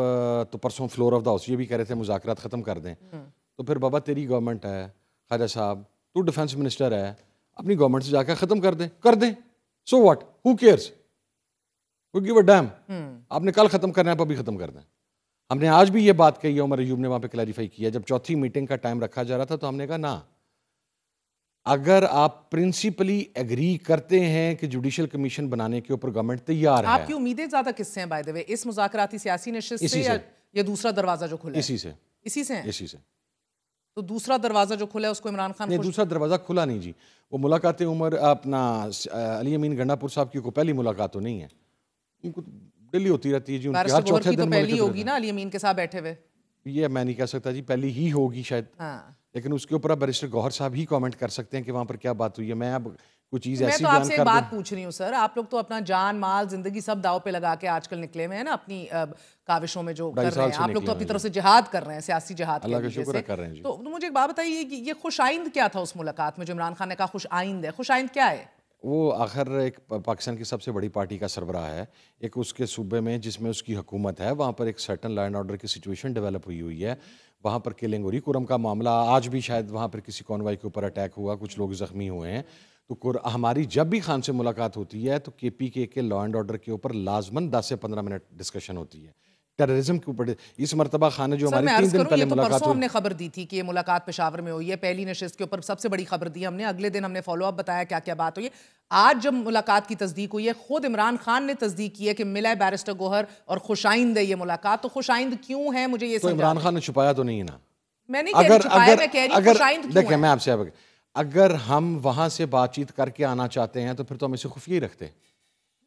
Speaker 11: تو پرسوں فلور آف دا ہاؤس یہ بھی کہہ رہے تھے مذاکرات ختم کر دیں. تو پھر بابا تیری گورنمنٹ ہے خواجہ صاحب, تو ڈیفینس منسٹر ہے, اپنی گورنمنٹ سے جا کے ختم کر دیں. So what, who cares, who gave a damn. آپ نے کل ختم کرنا ہے, ابھی ختم کر دیں. ہم نے آج بھی یہ بات کہی ہے, عمر ایوب نے وہاں پہ کلیریفائی کیا, جب چوتھی میٹنگ کا ٹائم رکھا جا رہا تھا تو ہم نے کہا نا, اگر آپ پرنسپلی ایگری کرتے ہیں کہ جوڈیشل کمیشن بنانے کے اوپر گورنمنٹ تیار ہے.
Speaker 2: آپ کی امیدیں زیادہ کس سے ہیں بائی دی وے, اس مذاکراتی سیاسی نشست سے یا دوسرا دروازہ جو کھلا ہے؟ اسی سے. تو دوسرا دروازہ جو کھلا ہے اس کو عمران خان
Speaker 11: نہیں, دوسرا دروازہ کھلا نہیں جی. وہ ملاقاتیں عمر اپنا علی امین گنڈا پور صاحب کی کوئی پہلی ملاقات تو نہیں ہے, ان کو دلی ہوتی رہتی ہے جی. ان کی ہر چوتھے دن
Speaker 2: پہلی ہوگی نا علی امین کے ساتھ بیٹھے ہوئے,
Speaker 11: یہ میں نہیں کہہ سکتا جی, پہلی ہی ہوگی شاید, لیکن اس کے اوپر اب بیرسٹر گوہر صاحب ہی کامنٹ کر سکتے ہیں کہ وہاں پر کیا بات ہوئی ہے. میں اب کوئی چیز ایسی بیان کر دوں.
Speaker 2: میں تو آپ سے بات پوچھ رہی ہوں سر, آپ لوگ تو اپنا جان مال زندگی سب داؤ پہ لگا کے آج کل نکلے ہوئے ہیں نا اپنی کاوشوں میں جو کر رہے ہیں. آپ لوگ تو اپنی طرف سے جہاد کر رہے ہیں, سیاسی جہاد
Speaker 11: اللہ کا شکر کر رہے ہیں جی.
Speaker 2: تو مجھے ایک بات بتائیے, یہ خوش آئند کیا تھا اس ملاقات میں جو عمران خان نے کہا خوش آئند ہے؟ خوش آئند کیا ہے؟
Speaker 11: وہ آخر ایک پاکستان کی سب سے بڑی پارٹی کا سربراہ ہے, ایک اس کے صوبے میں جس میں اس کی حکومت ہے, وہاں پر ایک سرٹن لا اینڈ آرڈر کی سچویشن ڈیولپ ہوئی ہے. وہاں پر کلنگ ہو رہی, کرم کا معاملہ آج بھی شاید وہاں پر کسی کانوائی کے اوپر اٹیک ہوا, کچھ لوگ زخمی ہوئے ہیں. تو ہماری جب بھی خان سے ملاقات ہوتی ہے تو کے پی کے لا اینڈ آرڈر کے اوپر لازماً 10 سے 15 منٹ ڈسکشن ہوتی ہے ٹیررزم کے اوپر. اس مرتبہ خان نے جو ہماری 3 دن پہلے ملاقات ہوئی,
Speaker 2: ہم نے خبر دی تھی کہ یہ ملاقات پشاور میں ہوئی ہے, پہلی نشست کے اوپر سب سے بڑی خبر دی ہم نے, اگلے دن ہم نے فالو اپ بتایا کیا کیا بات ہوئی ہے. آج جب ملاقات کی تصدیق ہوئی ہے, خود عمران خان نے تصدیق کی ہے کہ ملا ہے بیرسٹر گوہر اور خوش آئند ہے یہ ملاقات. تو خوش آئند کیوں ہے مجھے یہ
Speaker 11: تو عمران خان نے چھپایا تو نہیں ہے نا.
Speaker 2: میں نہیں کہہ رہی چھپایا, میں کہہ رہی ہوں خوش آئند کیوں ہے.
Speaker 11: دیکھیں میں آپ سے اگر ہم وہاں سے بات چیت کر کے آنا چاہتے ہیں تو پھر تو ہم اسے خفیہ ہی رکھتے.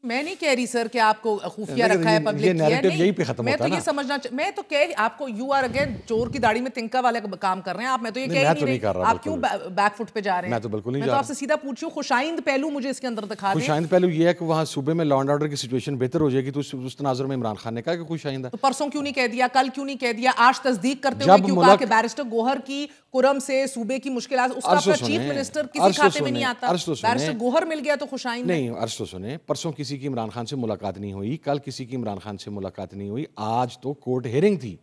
Speaker 2: میں نہیں کہہ رہی سر کہ آپ کو خفیہ رکھا ہے پبلک
Speaker 11: یہ نیریٹو یہی پہ ختم ہوتا ہے نا.
Speaker 2: میں تو یہ سمجھنا میں تو کہہ آپ کو یو آر اگین چور کی داڑھی میں تنکا والے کام کر رہے ہیں آپ. میں تو یہ کہہ ہی نہیں رہی, آپ کیوں بیک فٹ پہ جا رہے ہیں؟
Speaker 11: میں تو بالکل نہیں
Speaker 2: جا رہا. میں تو آپ سے سیدھا پوچھ رہی ہوں خوش آئند پہلو مجھے اس کے اندر دکھا دیں.
Speaker 11: خوش آئند پہلو یہ ہے کہ وہاں صوبے میں لا اینڈ آرڈر کی سچویشن بہتر ہو جائے گی, تو اس تناظر میں عمران خان نے کہا کہ خوش آئند ہے.
Speaker 2: تو پرسوں کیوں نہیں کہہ دیا, کل کیوں نہیں کہہ دیا, آج تصدیق کرتے ہوئے کیوں کہا کہ بیرسٹر گوہر کی کرم سے صوبے کی مشکلات, اس کا اپنا چیف منسٹر کسی کھاتے میں نہیں آتا, بیرسٹر گوہر مل گیا تو خوش آئند
Speaker 11: نہیں. عرض تو سنیں, پرسوں کسی کی عمران خان سے ملاقات نہیں ہوئی, کل کسی کی عمران خان سے ملاقات نہیں ہوئی, آج تو کورٹ ہیئرنگ تھی,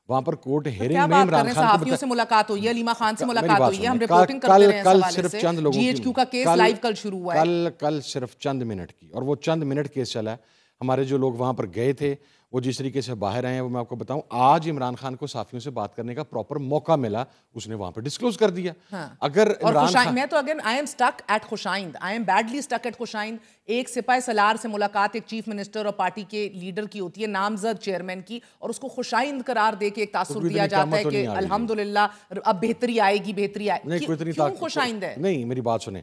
Speaker 11: وہاں پر کورٹ ہیئرنگ میں عمران خان
Speaker 2: صحافیوں سے ملاقات ہوئی ہے, علیمہ خان سے ملاقات ہوئی ہے, ہم رپورٹنگ کرتے رہے ہیں اس حوالے سے, جی ایچ کیو کا کیس لائیو کل شروع ہوا ہے,
Speaker 11: کل صرف چند منٹ کی, اور وہ چند منٹ کیس چلا ہے. ہمارے جو لوگ وہاں پر گئے تھے وہ جس طریقے سے باہر آئے ہیں وہ میں آپ کو بتاؤں, آج عمران خان کو صحافیوں سے بات کرنے کا پراپر موقع ملا, اس نے وہاں پہ ڈسکلوز کر دیا. اگر عمران خان,
Speaker 2: میں تو again I am stuck at خوش آئند, I am badly stuck at خوش آئند. ایک سپاہ سالار سے ملاقات ایک چیف منسٹر اور پارٹی کے لیڈر کی ہوتی ہے, نامزد چیئرمین کی, اور اس کو خوش آئند قرار دے کے ایک تاثر دیا جاتا ہے کہ الحمدللہ اب بہتری آئے گی, بہتری آئے گی. کیوں خوش آئند ہے؟
Speaker 11: نہیں, میری بات سنیں,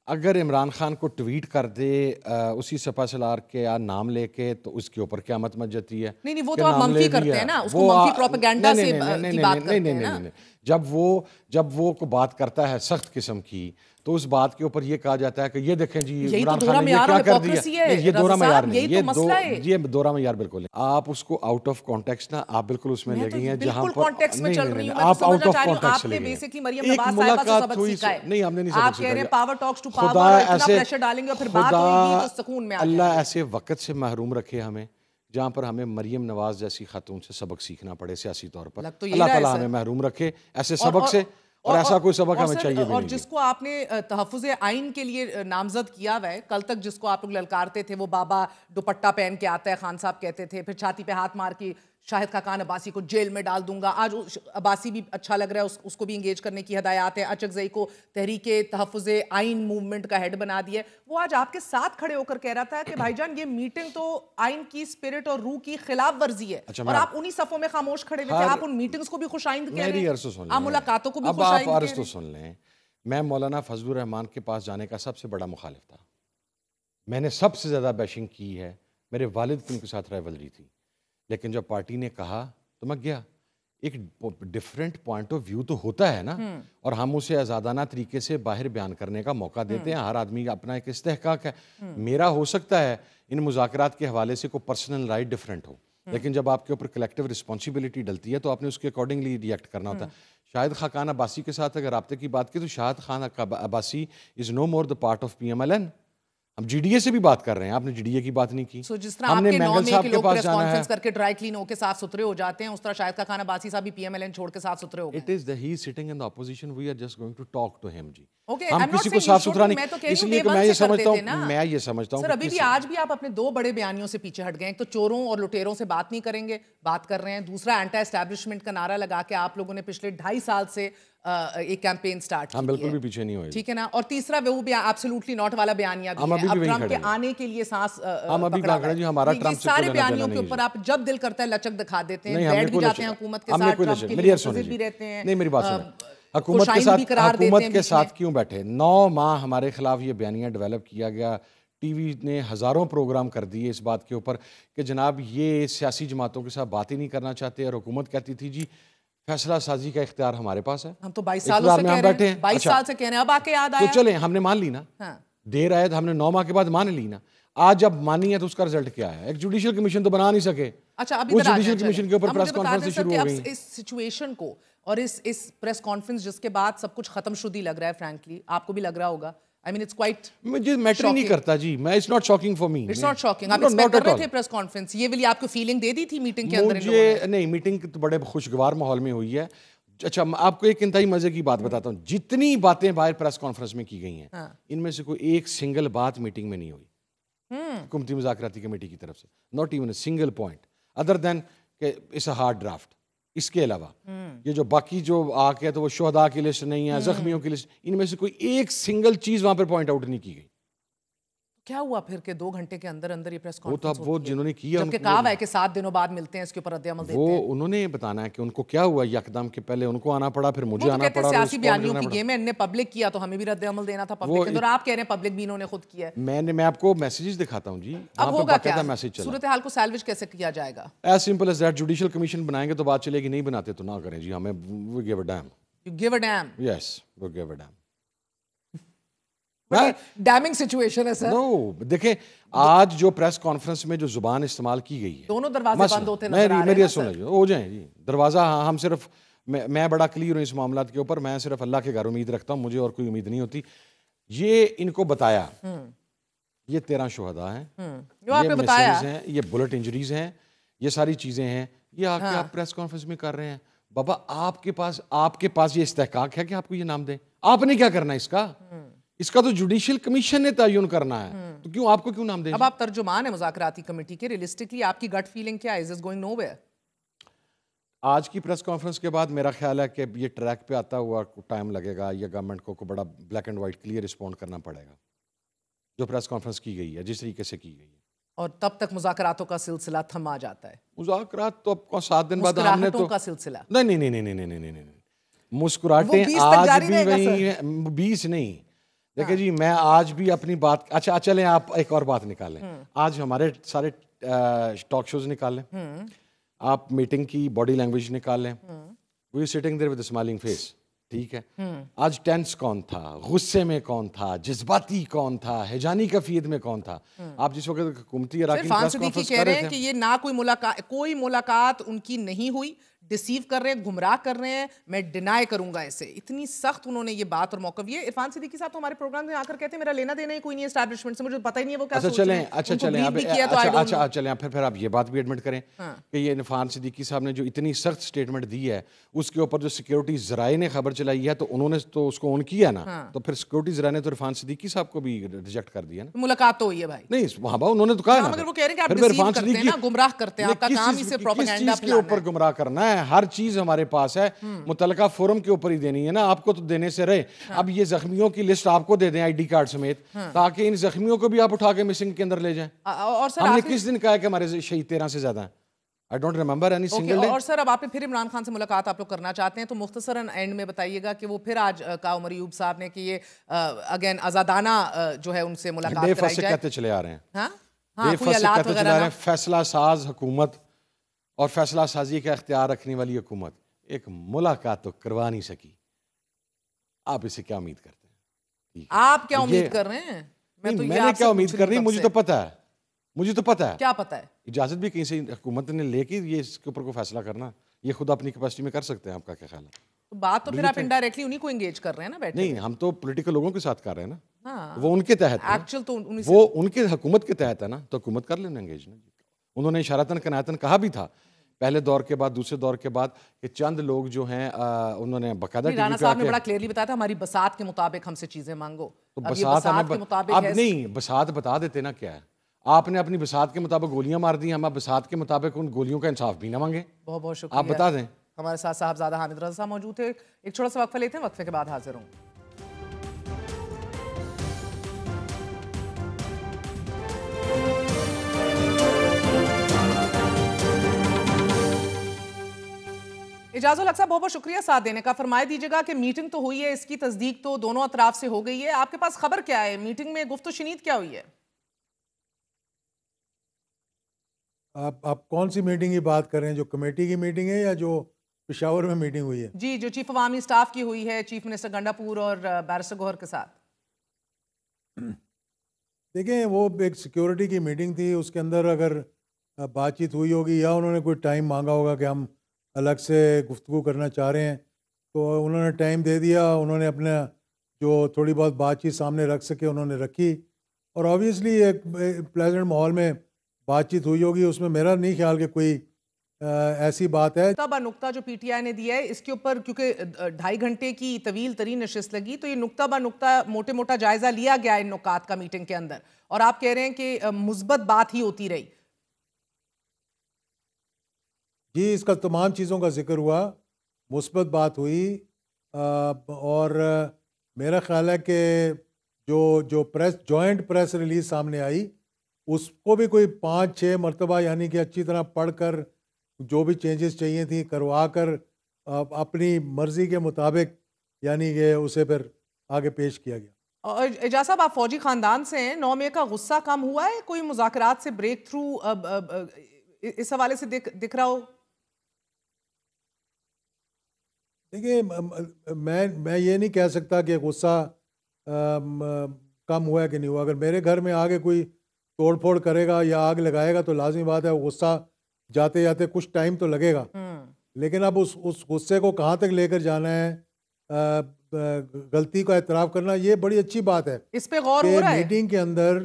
Speaker 11: اگر عمران خان کو ٹویٹ کر دے اسی سپاہ سالار کے نام لے کے تو اس کے اوپر قیامت مچ جاتی ہے.
Speaker 2: نہیں وہ تو آپ منفی کرتے ہیں نا, اس کو منفی پروپیگنڈا سے کی بات کرتے ہیں نا.
Speaker 11: جب وہ کو بات کرتا ہے سخت قسم کی تو اس بات کے اوپر یہ کہا جاتا ہے کہ یہ دیکھیں جی عمران خان نے یہ کیا کر دیا. یہ دورہ معیار نہیں, یہ دورہ معیار بالکل نہیں. آپ اس کو آؤٹ آف کانٹیکسٹ نا, آپ بالکل اس میں لے گئی ہیں جہاں پر
Speaker 2: آپ آؤٹ آف کانٹیکسٹ لے گئی ہیں. ایک ملاقات ہوئی,
Speaker 11: نہیں ہم نے نہیں سبق سکھایا.
Speaker 2: خدا ایسے
Speaker 11: اللہ ایسے وقت سے محروم رکھے ہمیں جہاں پر ہمیں مریم نواز جیسی خاتون سے سبق سیکھنا پڑے سیاسی طور پر. اللہ تعالیٰ ہمیں محروم رکھے ایسے سبق سے, اور ایسا کوئی سبق ہمیں چاہیے بھی نہیں.
Speaker 2: اور جس کو آپ نے تحفظ آئین کے لیے نامزد کیا ہوا ہے, کل تک جس کو آپ لوگ للکارتے تھے وہ بابا دوپٹہ پہن کے آتا ہے, خان صاحب کہتے تھے, پھر چھاتی پہ ہاتھ مار کے شاہد خاقان عباسی کو جیل میں ڈال دوں گا. آج عباسی بھی اچھا لگ رہا ہے, اس کو بھی انگیج کرنے کی ہدایات ہے. اچکزئی کو تحریک تحفظ آئین موومنٹ کا ہیڈ بنا دیا. وہ آج آپ کے ساتھ کھڑے ہو کر کہہ رہا تھا کہ بھائی جان یہ میٹنگ تو آئین کی اسپرٹ اور روح کی خلاف ورزی ہے, اور آپ انہی صفوں میں خاموش کھڑے ہوئے تھے. آپ ان میٹنگز کو بھی خوش آئند کہہ رہے ہیں, آپ ملاقاتوں کو بھی خوش آئند کہہ رہے ہیں.
Speaker 11: سن لیں, میں مولانا فضل الرحمان کے پاس جانے کا سب سے بڑا مخالف تھا. میں نے سب سے زیادہ بیشنگ کی ہے, میرے والد کی ان کے ساتھ رائیولری تھی, لیکن جب پارٹی نے کہا تو میں گیا. ایک ڈیفرنٹ پوائنٹ آف ویو تو ہوتا ہے نا, اور ہم اسے آزادانہ طریقے سے باہر بیان کرنے کا موقع دیتے ہیں. ہر آدمی کا اپنا ایک استحقاق ہے. میرا ہو سکتا ہے ان مذاکرات کے حوالے سے کوئی پرسنل رائٹ ڈیفرنٹ ہو, لیکن جب آپ کے اوپر کلیکٹیو رسپانسبلٹی ڈلتی ہے تو آپ نے اس کے اکارڈنگلی ریئیکٹ کرنا ہوتا ہے. شاہد خاقان عباسی کے ساتھ اگر رابطے کی بات کی تو شاہد خان عباسی از نو مور دا پارٹ آف PMLN. ہم جی ڈی اے سے بھی بات کر رہے ہیں, آپ نے جی ڈی اے کی بات نہیں کی.
Speaker 2: جس طرح آپ کے 9 مئی کے لوگ پریس کانفرنس کر کے ڈرائی کلین ہو کے صاف ستھرے ہو جاتے ہیں, اس طرح شاہد کا خانہ باسی صاحب بھی پی ایم ایل این چھوڑ کے صاف ستھرے ہو گئے.
Speaker 11: It is that he is sitting in the opposition, we are just going to talk to him. جی ہم کسی کو صاف ستھرا نہیں, اس لیے کہ میں یہ سمجھتا ہوں
Speaker 2: سر ابھی بھی آج بھی آپ اپنے 2 بڑے بیانیوں سے پیچھے ہٹ گئے. ایک تو چوروں اور لٹیروں سے بات نہیں کریں گے, بات کر رہے ہیں. دوسرا اینٹی اسٹیبلشمنٹ کا نعرہ لگا کے آپ لوگوں نے پچھلے 2.5 سال سے ایک کیمپین سٹارٹ کی ہے.
Speaker 11: ہم بالکل بھی پیچھے نہیں ہوئے,
Speaker 2: ٹھیک ہے نا. اور تیسرا وہ بھی ایبسولوٹلی ناٹ والا بیانیہ بھی ہے, اب ٹرمپ کے آنے کے لیے سانس پکڑا ہوا ہے. یہ سارے بیانیوں کے اوپر آپ جب دل کرتا ہے لچک دکھا دیتے ہیں, بیٹھ بھی جاتے ہیں حکومت کے ساتھ, ٹرمپ کے لیے حاضر بھی رہتے ہیں.
Speaker 11: نہیں میری بات سنیں, حکومت کے ساتھ کیوں بیٹھے؟ 9 ماہ ہمارے خلاف یہ بیانیہ ڈیولپ کیا گیا, ٹی وی نے ہزاروں پروگرام کر دیے اس بات کے اوپر کہ جناب یہ سیاسی جماعتوں کے ساتھ بات ہی نہیں کرنا چاہتے, اور حکومت کہتی تھی جی فیصلہ سازی کا اختیار ہمارے پاس ہے.
Speaker 2: ہم تو 22 سالوں سے کہہ رہے ہیں, 22 سال سے کہہ رہے ہیں, اب آ کے یاد آیا.
Speaker 11: تو چلیں ہم نے مان لی نا, دیر آئے ہم نے 9 ماہ کے بعد مان لی نا. آج جب مانی ہے تو اس کا رزلٹ کیا ہے؟ ایک جوڈیشل کمیشن تو بنا نہیں سکے.
Speaker 2: اچھا ابھی
Speaker 11: اس جوڈیشل کمیشن کے اوپر پریس کانفرنس شروع ہو گئی.
Speaker 2: اس سچویشن کو اور اس پریس کانفرنس جس کے بعد سب کچھ ختم شدی لگ رہا ہے, فرینکلی آپ کو بھی لگ رہا ہوگا. I mean it's quite
Speaker 11: مجھے میٹر نہیں کرتا جی, میں it's not shocking for me.
Speaker 2: It's not shocking. آپ ایکسپیکٹ کر رہے تھے پریس کانفرنس, یہ والی آپ کو فیلنگ دے دی تھی میٹنگ کے اندر؟
Speaker 11: مجھے نہیں, میٹنگ تو بڑے خوشگوار ماحول میں ہوئی ہے. اچھا آپ کو ایک انتہائی مزے کی بات بتاتا ہوں, جتنی باتیں باہر پریس کانفرنس میں کی گئی ہیں ان میں سے کوئی ایک سنگل بات میٹنگ میں نہیں ہوئی حکومتی مذاکراتی کمیٹی کی طرف سے, not even a single point other than that it's a hard draft. اس کے علاوہ یہ جو باقی جو آ کے تو وہ شہداء کی لسٹ نہیں ہے, زخمیوں کی لسٹ, ان میں سے کوئی ایک سنگل چیز وہاں پر پوائنٹ آؤٹ نہیں کی گئی.
Speaker 2: کیا ہوا پھر کہ 2 گھنٹے کے اندر اندر یہ پریس کانفرنس
Speaker 11: ہوتی ہے؟ وہ جنہوں نے کیا
Speaker 2: جبکہ کہا ہے کہ 7 دنوں بعد ملتے ہیں, اس کے اوپر رد عمل دیتے ہیں.
Speaker 11: وہ انہوں نے بتانا ہے کہ ان کو کیا ہوا, یکدم کے پہلے ان کو آنا پڑا, پھر مجھے آنا پڑا.
Speaker 2: سیاسی بیانیوں کی گیم ہے, ان نے پبلک کیا تو ہمیں بھی رد عمل دینا تھا پبلک کے اندر. آپ کہہ رہے ہیں پبلک بھی انہوں نے خود کیا ہے.
Speaker 11: میں آپ کو میسیجز دکھاتا ہوں جی.
Speaker 2: اب ہوگا کیا, صورتحال کو سیلویج کیسے کیا جائے گا؟
Speaker 11: As simple as that, judicial commission بنائیں گے تو بات چلے گی, نہیں بناتے تو نہ کریں جی. ہمیں we give a damn.
Speaker 2: You give a damn?
Speaker 11: Yes, we give a damn.
Speaker 2: Deming situation ہے سر.
Speaker 11: نو دیکھیں, آج جو پریس کانفرنس میں جو زبان استعمال کی گئی ہے,
Speaker 2: دونوں دروازے بند ہوتے نظر آ رہے ہیں.
Speaker 11: میری سن لیجیے, ہو جائیں جی دروازہ. ہم صرف میں بڑا کلیئر ہوں اس معاملات کے اوپر, میں صرف اللہ کے گھر امید رکھتا ہوں, مجھے اور کوئی امید نہیں ہوتی. یہ ان کو بتایا, یہ 13 شہداء ہیں, یہ مسز ہیں, یہ بلٹ انجریز ہیں, یہ ساری چیزیں ہیں, یہ آ کے آپ پریس کانفرنس میں کر رہے ہیں. بابا آپ کے پاس یہ استحقاق ہے کہ آپ کو یہ نام دیں؟ آپ نے کیا کرنا ہے اس کا تو جوڈیشل کمیشن نے تعین کرنا ہے, تو کیوں آپ کو کیوں نام دیں؟
Speaker 2: اب آپ ترجمان ہیں مذاکراتی کمیٹی کے, ریئلسٹکلی آپ کی گٹ فیلنگ کیا ہے؟ Is it going nowhere?
Speaker 11: آج کی پریس کانفرنس کے بعد میرا خیال ہے کہ یہ ٹریک پہ آتا ہوا ٹائم لگے گا, یہ گورنمنٹ کو بڑا black and white clear respond کرنا پڑے گا جو پریس کانفرنس کی گئی ہے, جس طریقے سے کی گئی ہے.
Speaker 2: اور تب تک مذاکراتوں کا سلسلہ تھما جاتا ہے.
Speaker 11: مذاکرات تو اب 7 دن بعد ہم نے تو
Speaker 2: کا سلسلہ
Speaker 11: نہیں, مسکراہٹیں آج بھی وہی ہیں, 20 نہیں. دیکھیں جی, میں آج بھی اپنی بات, اچھا چلیں آپ ایک اور بات نکالیں. آج ہمارے سارے ٹاک شوز نکال لیں, آپ میٹنگ کی باڈی لینگویج نکال لیں. We sitting there with smiling face, ٹھیک ہے. آج ٹینس کون تھا, غصے میں کون تھا, جذباتی کون تھا, ہیجانی کیفیت میں کون تھا؟ آپ جس وقت حکومتی اراکین پریس کانفرنس کر رہے
Speaker 2: ہیں کہ یہ نہ کوئی ملاقات ان کی نہیں ہوئی, ڈیسیو کر رہے ہیں, گمراہ کر رہے ہیں, میں ڈینائی کروں گا اسے. اتنی سخت انہوں نے یہ بات اور موقف. یہ عرفان صدیقی صاحب تو ہمارے پروگرام میں آ کر کہتے ہیں میرا لینا دینا ہی کوئی نہیں ہے اسٹیبلشمنٹ سے, مجھے پتہ ہی نہیں ہے وہ کیا سوچ رہے ہیں.
Speaker 11: اچھا چلیں پھر آپ یہ بات بھی ایڈمٹ کریں کہ یہ عرفان صدیقی صاحب نے جو اتنی سخت سٹیٹمنٹ دی ہے, اس کے اوپر جو سیکیورٹی ذرائع نے خبر چلائی ہے, تو انہوں نے تو اس کو آن کیا نا, تو پھر سیکیورٹی ذرائع نے تو عرفان صدیقی صاحب کو بھی ریجیکٹ کر دیا نا.
Speaker 2: ملاقات تو ہوئی ہے بھائی.
Speaker 11: نہیں وہاں انہوں نے تو کہا نا,
Speaker 2: مگر وہ کہہ رہے ہیں کہ آپ ڈیسیو کرتے ہیں نا, گمراہ کرتے ہیں, آپ کا کام ہی سے پروپیگنڈا
Speaker 11: کے اوپر گمراہ کرنا ہے. ہر چیز ہمارے پاس ہے, متعلقہ فورم کے اوپر ہی دینی ہے نا, آپ کو تو دینے سے رہے. اب یہ زخمیوں کی لسٹ آپ کو دے دیں آئی ڈی کارڈ سمیت, تاکہ ان زخمیوں کو بھی آپ اٹھا کے مسنگ کے اندر لے جائیں. ہم نے کس دن کہا ہے کہ ہمارے شہید 13 سے زیادہ ہیں؟ I don't remember any single day.
Speaker 2: اور سر اب آپ پھر عمران خان سے ملاقات آپ لوگ کرنا چاہتے ہیں, تو مختصراً اینڈ میں بتائیے گا کہ وہ پھر آج کہا عمر ایوب صاحب نے کہ یہ اگین آزادانہ جو ہے ان سے ملاقات کرائی جائے.
Speaker 11: سے کہتے چلے آ رہے ہیں,
Speaker 2: ہاں کوئی حالات وغیرہ,
Speaker 11: فیصلہ ساز حکومت اور فیصلہ سازی کا اختیار رکھنے والی حکومت ایک ملاقات تو کروا نہیں سکی. آپ اسے کیا امید کرتے ہیں؟
Speaker 2: آپ کیا امید کر رہے ہیں؟
Speaker 11: میں نے کیا امید کر رہی ہوں, مجھے تو پتا ہے, مجھے تو پتا ہے.
Speaker 2: کیا پتا ہے؟
Speaker 11: اجازت بھی کہیں سے حکومت نے لے کے یہ اس کے اوپر کو فیصلہ کرنا, یہ خود اپنی کیپیسٹی میں کر سکتے ہیں. آپ کا کیا خیال ہے؟
Speaker 2: بات تو پھر آپ انڈائریکٹلی انہیں کو انگیج کر رہے ہیں نا بیٹھے.
Speaker 11: نہیں, ہم تو پولیٹیکل لوگوں کے ساتھ کر رہے ہیں نا. وہ ان کے تحت ہے، وہ ان کے حکومت کے تحت ہے نا، تو حکومت کر لینا انگیج نا. انہوں نے اشارتاً کنایتاً کہا بھی تھا پہلے دور کے بعد، دوسرے دور کے بعد، کہ چند لوگ جو ہیں انہوں نے باقاعدہ
Speaker 2: رانا صاحب نے بڑا کلیئرلی بتایا تھا ہماری بساط کے مطابق ہم سے چیزیں مانگو.
Speaker 11: تو بساط کے مطابق اب نہیں، بساط بتا دیتے نا کیا ہے. آپ نے اپنی بساط کے مطابق گولیاں مار دی، ہم اب بساط کے مطابق ان گولیوں کا انصاف بھی نہ مانگے.
Speaker 2: بہت بہت شکریہ.
Speaker 11: آپ بتا دیں.
Speaker 2: ہمارے ساتھ صاحبزادہ حامد رضا صاحب موجود تھے. ایک چھوٹا سا وقفہ لیتے ہیں، وقفے کے بعد حاضر ہوں. اجاز الحق صاحب بہت بہت شکریہ ساتھ دینے کا. فرمائے دیجیے گا کہ میٹنگ تو ہوئی ہے، اس کی تصدیق تو دونوں اطراف سے ہو گئی ہے. آپ کے پاس خبر کیا ہے؟ میٹنگ میں گفت و شنید کیا ہوئی ہے؟
Speaker 12: آپ کون سی میٹنگ کی بات کر رہے ہیں؟ جو کمیٹی کی میٹنگ ہے یا جو پشاور میں میٹنگ ہوئی ہے؟
Speaker 2: جی، جو چیف عوامی اسٹاف کی ہوئی ہے چیف منسٹر گنڈاپور اور بیرسٹر گوہر کے ساتھ.
Speaker 12: دیکھیں، وہ ایک سیکیورٹی کی میٹنگ تھی، اس کے اندر اگر بات چیت ہوئی ہوگی یا انہوں نے کوئی ٹائم مانگا ہوگا کہ ہم الگ سے گفتگو کرنا چاہ رہے ہیں، تو انہوں نے ٹائم دے دیا. انہوں نے اپنا جو تھوڑی بہت بات چیت سامنے رکھ سکے انہوں نے رکھی، اور آبویسلی ایک پلیزنٹ ماحول میں بات چیت ہوئی ہوگی. اس میں میرا نہیں خیال کہ کوئی ایسی بات ہے.
Speaker 2: نقطہ نقطہ جو پی ٹی آئی نے دیا ہے اس کے اوپر، کیونکہ 2.5 گھنٹے کی طویل ترین نشست لگی، تو یہ نقطہ نقطہ موٹے موٹا جائزہ لیا گیا ان نکات کا میٹنگ کے اندر، اور آپ کہہ رہے ہیں کہ مثبت بات ہی ہوتی رہی.
Speaker 12: جی، اس کا تمام چیزوں کا ذکر ہوا، مثبت بات ہوئی، اور میرا خیال ہے کہ جو پریس جوائنٹ پریس ریلیز سامنے آئی اس کو بھی کوئی 5-6 مرتبہ یعنی کہ اچھی طرح پڑھ کر جو بھی چینجز چاہیے تھیں کروا کر اپنی مرضی کے مطابق یعنی کہ اسے پھر آگے پیش کیا گیا.
Speaker 2: اجاز صاحب، آپ فوجی خاندان سے ہیں، 9 مئی کا غصہ کم ہوا ہے؟ کوئی مذاکرات سے بریک تھرو اس حوالے سے دکھ رہا ہو؟
Speaker 12: دیکھیے، میں یہ نہیں کہہ سکتا کہ غصہ کم ہوا ہے کہ نہیں ہوا. اگر میرے گھر میں آگے کوئی توڑ پھوڑ کرے گا یا آگ لگائے گا تو لازمی بات ہے غصہ جاتے جاتے کچھ ٹائم تو لگے گا، لیکن اب اس غصے کو کہاں تک لے کر جانا ہے، غلطی کا اعتراف کرنا، یہ بڑی اچھی بات ہے.
Speaker 2: اس پہ غور ہو رہا ہے
Speaker 12: میٹنگ کے اندر.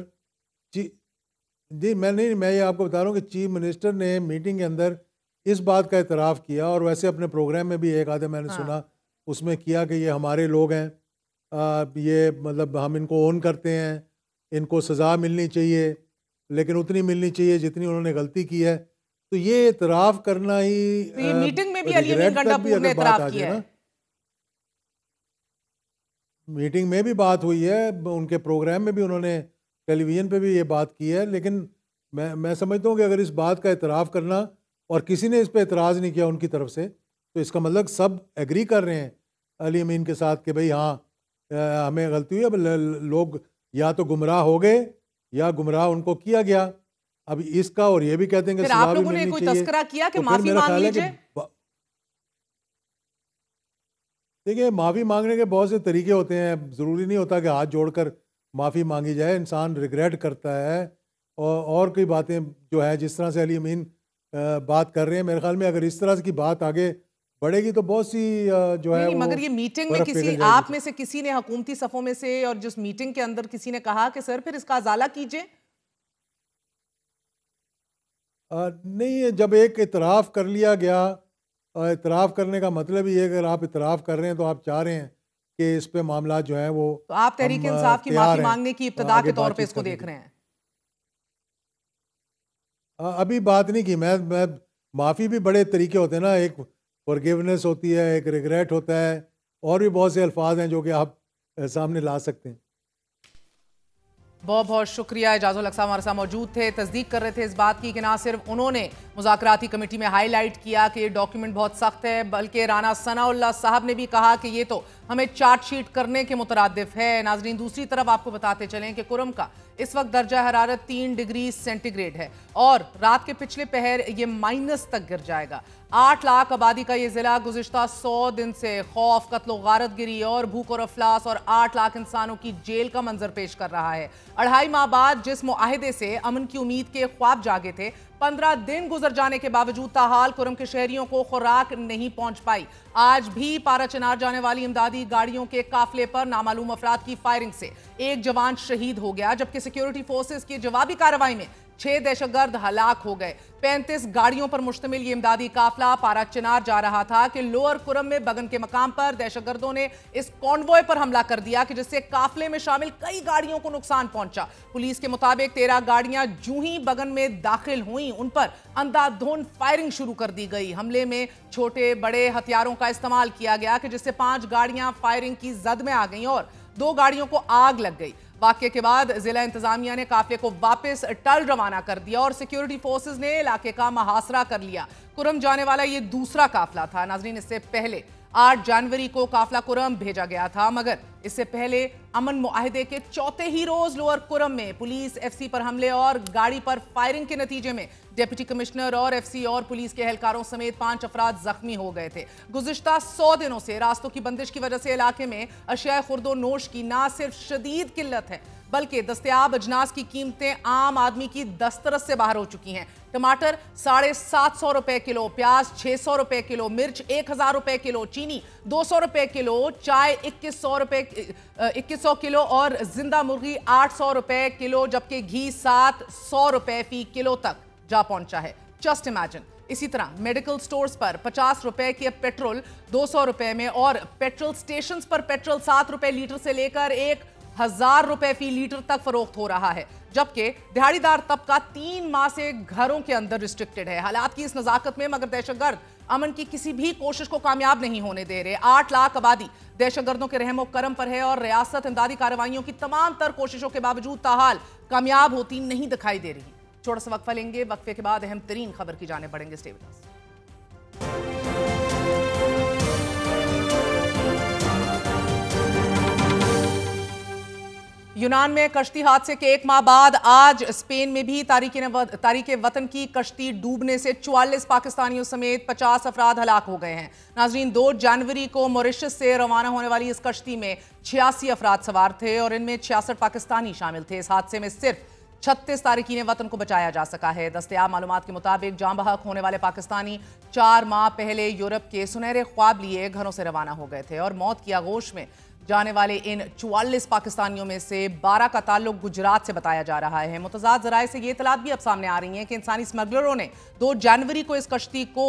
Speaker 12: جی میں یہ آپ کو بتا رہا ہوں کہ چیف منسٹر نے میٹنگ کے اندر اس بات کا اعتراف کیا، اور ویسے اپنے پروگرام میں بھی ایک آدھے میں نے سنا اس میں کیا کہ یہ ہمارے لوگ ہیں، یہ مطلب ہم ان کو اون کرتے ہیں، ان کو سزا ملنی چاہیے لیکن اتنی ملنی چاہیے جتنی انہوں نے غلطی کی ہے. تو یہ اعتراف کرنا ہی
Speaker 2: میٹنگ میں بھی علی امین گنڈاپور نے اعتراف کیا ہے.
Speaker 12: میٹنگ میں بھی بات ہوئی ہے، ان کے پروگرام میں بھی انہوں نے ٹیلی ویژن پہ بھی یہ بات کی ہے، لیکن میں سمجھتا ہوں کہ اگر اس بات کا اعتراف کرنا اور کسی نے اس پہ اعتراض نہیں کیا ان کی طرف سے تو اس کا مطلب سب ایگری کر رہے ہیں علی امین کے ساتھ کہ بھئی ہاں ہمیں غلطی ہوئی. اب لوگ یا تو گمراہ ہو گئے یا گمراہ ان کو کیا گیا. اب اس کا اور یہ بھی کہتے ہیں کہ
Speaker 2: سزا بھی ملنی چاہیے. کوئی تذکرہ کیا کہ معافی مانگ لیجئے؟
Speaker 12: دیکھیں، معافی مانگنے کے بہت سے طریقے ہوتے ہیں، ضروری نہیں ہوتا کہ ہاتھ جوڑ کر معافی مانگی جائے. انسان ریگریٹ کرتا ہے اور کئی باتیں جو ہے جس طرح سے علی امین بات کر رہے ہیں، میرے خیال میں اگر اس طرح کی بات آگے بڑھے گی تو بہت سی جو ہے.
Speaker 2: مگر یہ میٹنگ میں کسی آپ میں سے کسی نے حکومتی صفوں میں سے اور جس میٹنگ کے اندر کسی نے کہا کہ سر پھر اس کا ازالہ کیجئے؟
Speaker 12: نہیں، جب ایک اعتراف کر لیا گیا، اعتراف کرنے کا مطلب یہ ہے کہ اگر آپ اعتراف کر رہے ہیں تو آپ چاہ رہے ہیں کہ اس پہ معاملات جو ہیں وہ،
Speaker 2: تو آپ تحریک انصاف کی معافی مانگنے کی ابتدا کے طور پہ اس کو دیکھ رہے ہیں؟
Speaker 12: ابھی بات نہیں کی میں. معافی بھی بڑے طریقے ہوتے ہیں نا، ایک فورگیونیس ہوتی ہے، ایک ریگریٹ ہوتا ہے، اور بھی بہت سے الفاظ ہیں جو کہ آپ سامنے لا سکتے ہیں.
Speaker 2: بہت بہت شکریہ. اجاز الحق صاحب ہمارے ساتھ موجود تھے، تصدیق کر رہے تھے اس بات کی کہ نہ صرف انہوں نے مذاکراتی کمیٹی میں ہائی لائٹ کیا کہ یہ ڈاکیومنٹ بہت سخت ہے، بلکہ رانا ثناء اللہ صاحب نے بھی کہا کہ یہ تو ہمیں چارٹ شیٹ کرنے کے مترادف ہے. ناظرین، دوسری طرف آپ کو بتاتے چلیں کہ کرم کا اس وقت درجہ حرارت 3 ڈگری سینٹی گریڈ ہے اور رات کے پچھلے پہر یہ مائنس تک گر جائے گا. 8 لاکھ آبادی کا یہ ضلع گزشتہ 100 دن سے خوف، قتل و غارت گری اور بھوک اور افلاس اور 8 لاکھ انسانوں کی جیل کا منظر پیش کر رہا ہے. 2.5 ماہ بعد جس معاہدے سے امن کی امید کے خواب جاگے تھے، 15 दिन गुजर जाने के बावजूद ताहाल कुरम के शहरियों को खुराक नहीं पहुंच पाई। आज भी पारा चिनार जाने वाली इमदादी गाड़ियों के काफिले पर नामालूम अफराद की फायरिंग से एक जवान शहीद हो गया, जबकि सिक्योरिटी फोर्सेस की जवाबी कार्रवाई में 6 दहशतगर्द हलाक हो गए। 35 गाड़ियों पर मुश्तमिल ये इमदादी काफिला पारा चिनार जा रहा था कि लोअर कुरम में बगन के मकाम पर दहशतगर्दों ने इस कॉन्वॉय पर हमला कर दिया कि जिससे काफिले में शामिल कई गाड़ियों को नुकसान पहुंचा। पुलिस के मुताबिक 13 गाड़ियां जूं ही बगन में दाखिल हुई उन पर अंधाधुंध फायरिंग शुरू कर दी गई। हमले में छोटे बड़े हथियारों का इस्तेमाल किया गया कि जिससे 5 गाड़ियां फायरिंग की जद में आ गईं और 2 गाड़ियों को आग लग गई। वाकये के बाद जिला इंतजामिया ने काफिले को वापस टल रवाना कर दिया और सिक्योरिटी फोर्सेस ने इलाके का मुहासरा कर लिया। कुरम जाने वाला ये दूसरा काफिला था। नाजरीन, इससे पहले 8 जनवरी को काफिला कुरम भेजा गया था, मगर इससे पहले अमन मुआहदे के चौथे ही रोज लोअर कुरम में पुलिस एफसी पर हमले और गाड़ी पर फायरिंग के नतीजे में डिप्टी कमिश्नर और एफसी और पुलिस के एहलकारों समेत 5 अफराद जख्मी हो गए थे। गुज़िश्ता 100 दिनों से रास्तों की बंदिश की वजह से इलाके में अशिया खुर्दो नोश की ना सिर्फ शदीद किल्लत है बल्कि दस्तयाब अजनास की कीमतें आम आदमी की दस्तरस से बाहर हो चुकी हैं। टमाटर 750 रुपए किलो, प्याज 600 रुपए किलो, मिर्च 1000 रुपए किलो, चीनी 200 रुपए किलो, चाय 2100 किलो और जिंदा मुर्गी 800 रुपए किलो, जबकि घी 700 रुपए फी किलो तक जा पहुंचा है। Just imagine. इसी तरह मेडिकल स्टोर्स पर 50 रुपए के पेट्रोल 200 रुपए में और पेट्रोल स्टेशन पर पेट्रोल 7 रुपए लीटर से लेकर 1000 रुपए फी लीटर तक फरोख्त हो रहा है, जबकि दिहाड़ीदार तबका 3 माह से घरों के अंदर रिस्ट्रिक्टेड है। हालात की इस नजाकत में मगर दहशतगर्द अमन की किसी भी कोशिश को कामयाब नहीं होने दे रहे। 8 लाख आबादी दहशतगर्दों के रहमो करम पर है और रियासत इमदादी कार्रवाइयों की तमाम तर कोशिशों के बावजूद ताहाल कामयाब होती नहीं दिखाई दे रही। छोटा सा वक्फा लेंगे, वक्फे के बाद अहम तरीन खबर की जाने बढ़ेंगे। Stay with us. यूनान में कश्ती हादसे के 1 माह बाद आज स्पेन में भी तारीके वतन की कश्ती डूबने से 44 पाकिस्तानियों समेत 50 अफराद हलाक हो गए हैं। नाजरीन, 2 जनवरी को मॉरिशस से रवाना होने वाली इस कश्ती में 86 अफराद सवार थे और इनमें 66 पाकिस्तानी शामिल थे। इस हादसे में सिर्फ 36 तारिकीन वतन को बचाया जा सका है। दस्तयाब मालूमात के मुताबिक जाँ बहक होने वाले पाकिस्तानी 4 माह पहले यूरोप के सुनहरे ख्वाब लिए घरों से रवाना हो गए थे और मौत की आगोश में जाने वाले इन 44 पाकिस्तानियों में से 12 का ताल्लुक गुजरात से बताया जा रहा है। मुतज़ाद ज़राए से ये इतलात भी अब सामने आ रही हैं कि इंसानी स्मगलरों ने 2 जनवरी को इस कश्ती को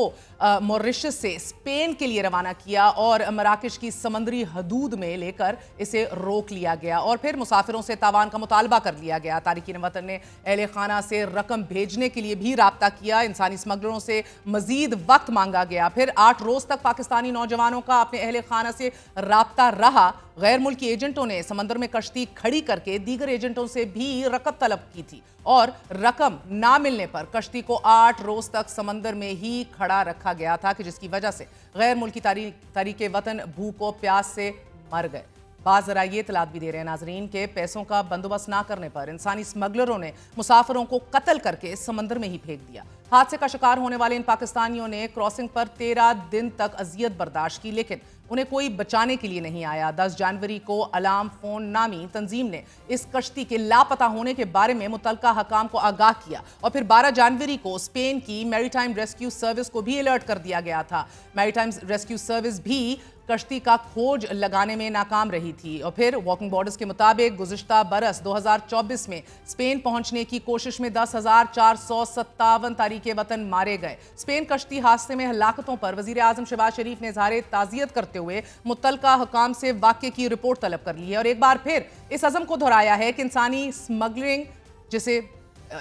Speaker 2: मॉरिशस से स्पेन के लिए रवाना किया और मराकश की समंदरी हदूद में लेकर इसे रोक लिया गया और फिर मुसाफिरों से तावान का मुतालबा कर लिया गया। तारिकीन वतन ने अहले खाना से रकम भेजने के लिए भी राब्ता किया। इंसानी स्मगलरों से मजीद वक्त मांगा गया। फिर 8 रोज तक पाकिस्तानी नौजवानों का अपने अहले खाना से राब्ता रहा। गैर मुल्की एजेंटों ने समंदर में कश्ती खड़ी करके दीगर एजेंटों से भी रकम तलब की थी और रकम ना मिलने पर कश्ती को 8 रोज तक समंदर में ही खड़ा रखा गया था कि जिसकी वजह से गैर मुल्की तारीके वतन भूख और प्यास से मर गए। बाज़ ज़रा ये इतलात भी दे रहे हैं नाजरीन के पैसों का बंदोबस्त ना करने पर इंसानी स्मगलरों ने मुसाफिरों को कत्ल करके समंदर में ही फेंक दिया। हादसे का शिकार होने वाले इन पाकिस्तानियों ने क्रॉसिंग पर 13 दिन तक अजियत बर्दाश्त की, लेकिन उन्हें कोई बचाने के लिए नहीं आया। 10 जनवरी को अलार्म फोन नामी तंजीम ने इस कश्ती के लापता होने के बारे में मुतलका हकाम को आगाह किया और फिर 12 जनवरी को स्पेन की मैरीटाइम रेस्क्यू सर्विस को भी अलर्ट कर दिया गया था। मैरीटाइम रेस्क्यू सर्विस भी कश्ती का खोज लगाने में नाकाम रही थी और फिर वॉकिंग बॉर्डर्स के मुताबिक गुज़िश्ता बरस 2024 में स्पेन पहुंचने की कोशिश में 10,457 तारीके वतन मारे गए। स्पेन कश्ती हादसे में हलाकतों पर वज़ीर आज़म शहबाज शरीफ ने इज़हार ताज़ियत करते हुए मुतलका हुकाम से वाक़े की रिपोर्ट तलब कर ली है और एक बार फिर इस अज़म को दोहराया है कि इंसानी स्मगलिंग जिसे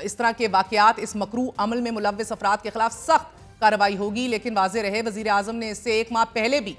Speaker 2: इस तरह के वाक़यात इस मकरू अमल में मुलव्विस अफराद के खिलाफ सख्त कार्रवाई होगी। लेकिन वाज़ेह रहे वज़ीर आज़म ने इससे 1 माह पहले भी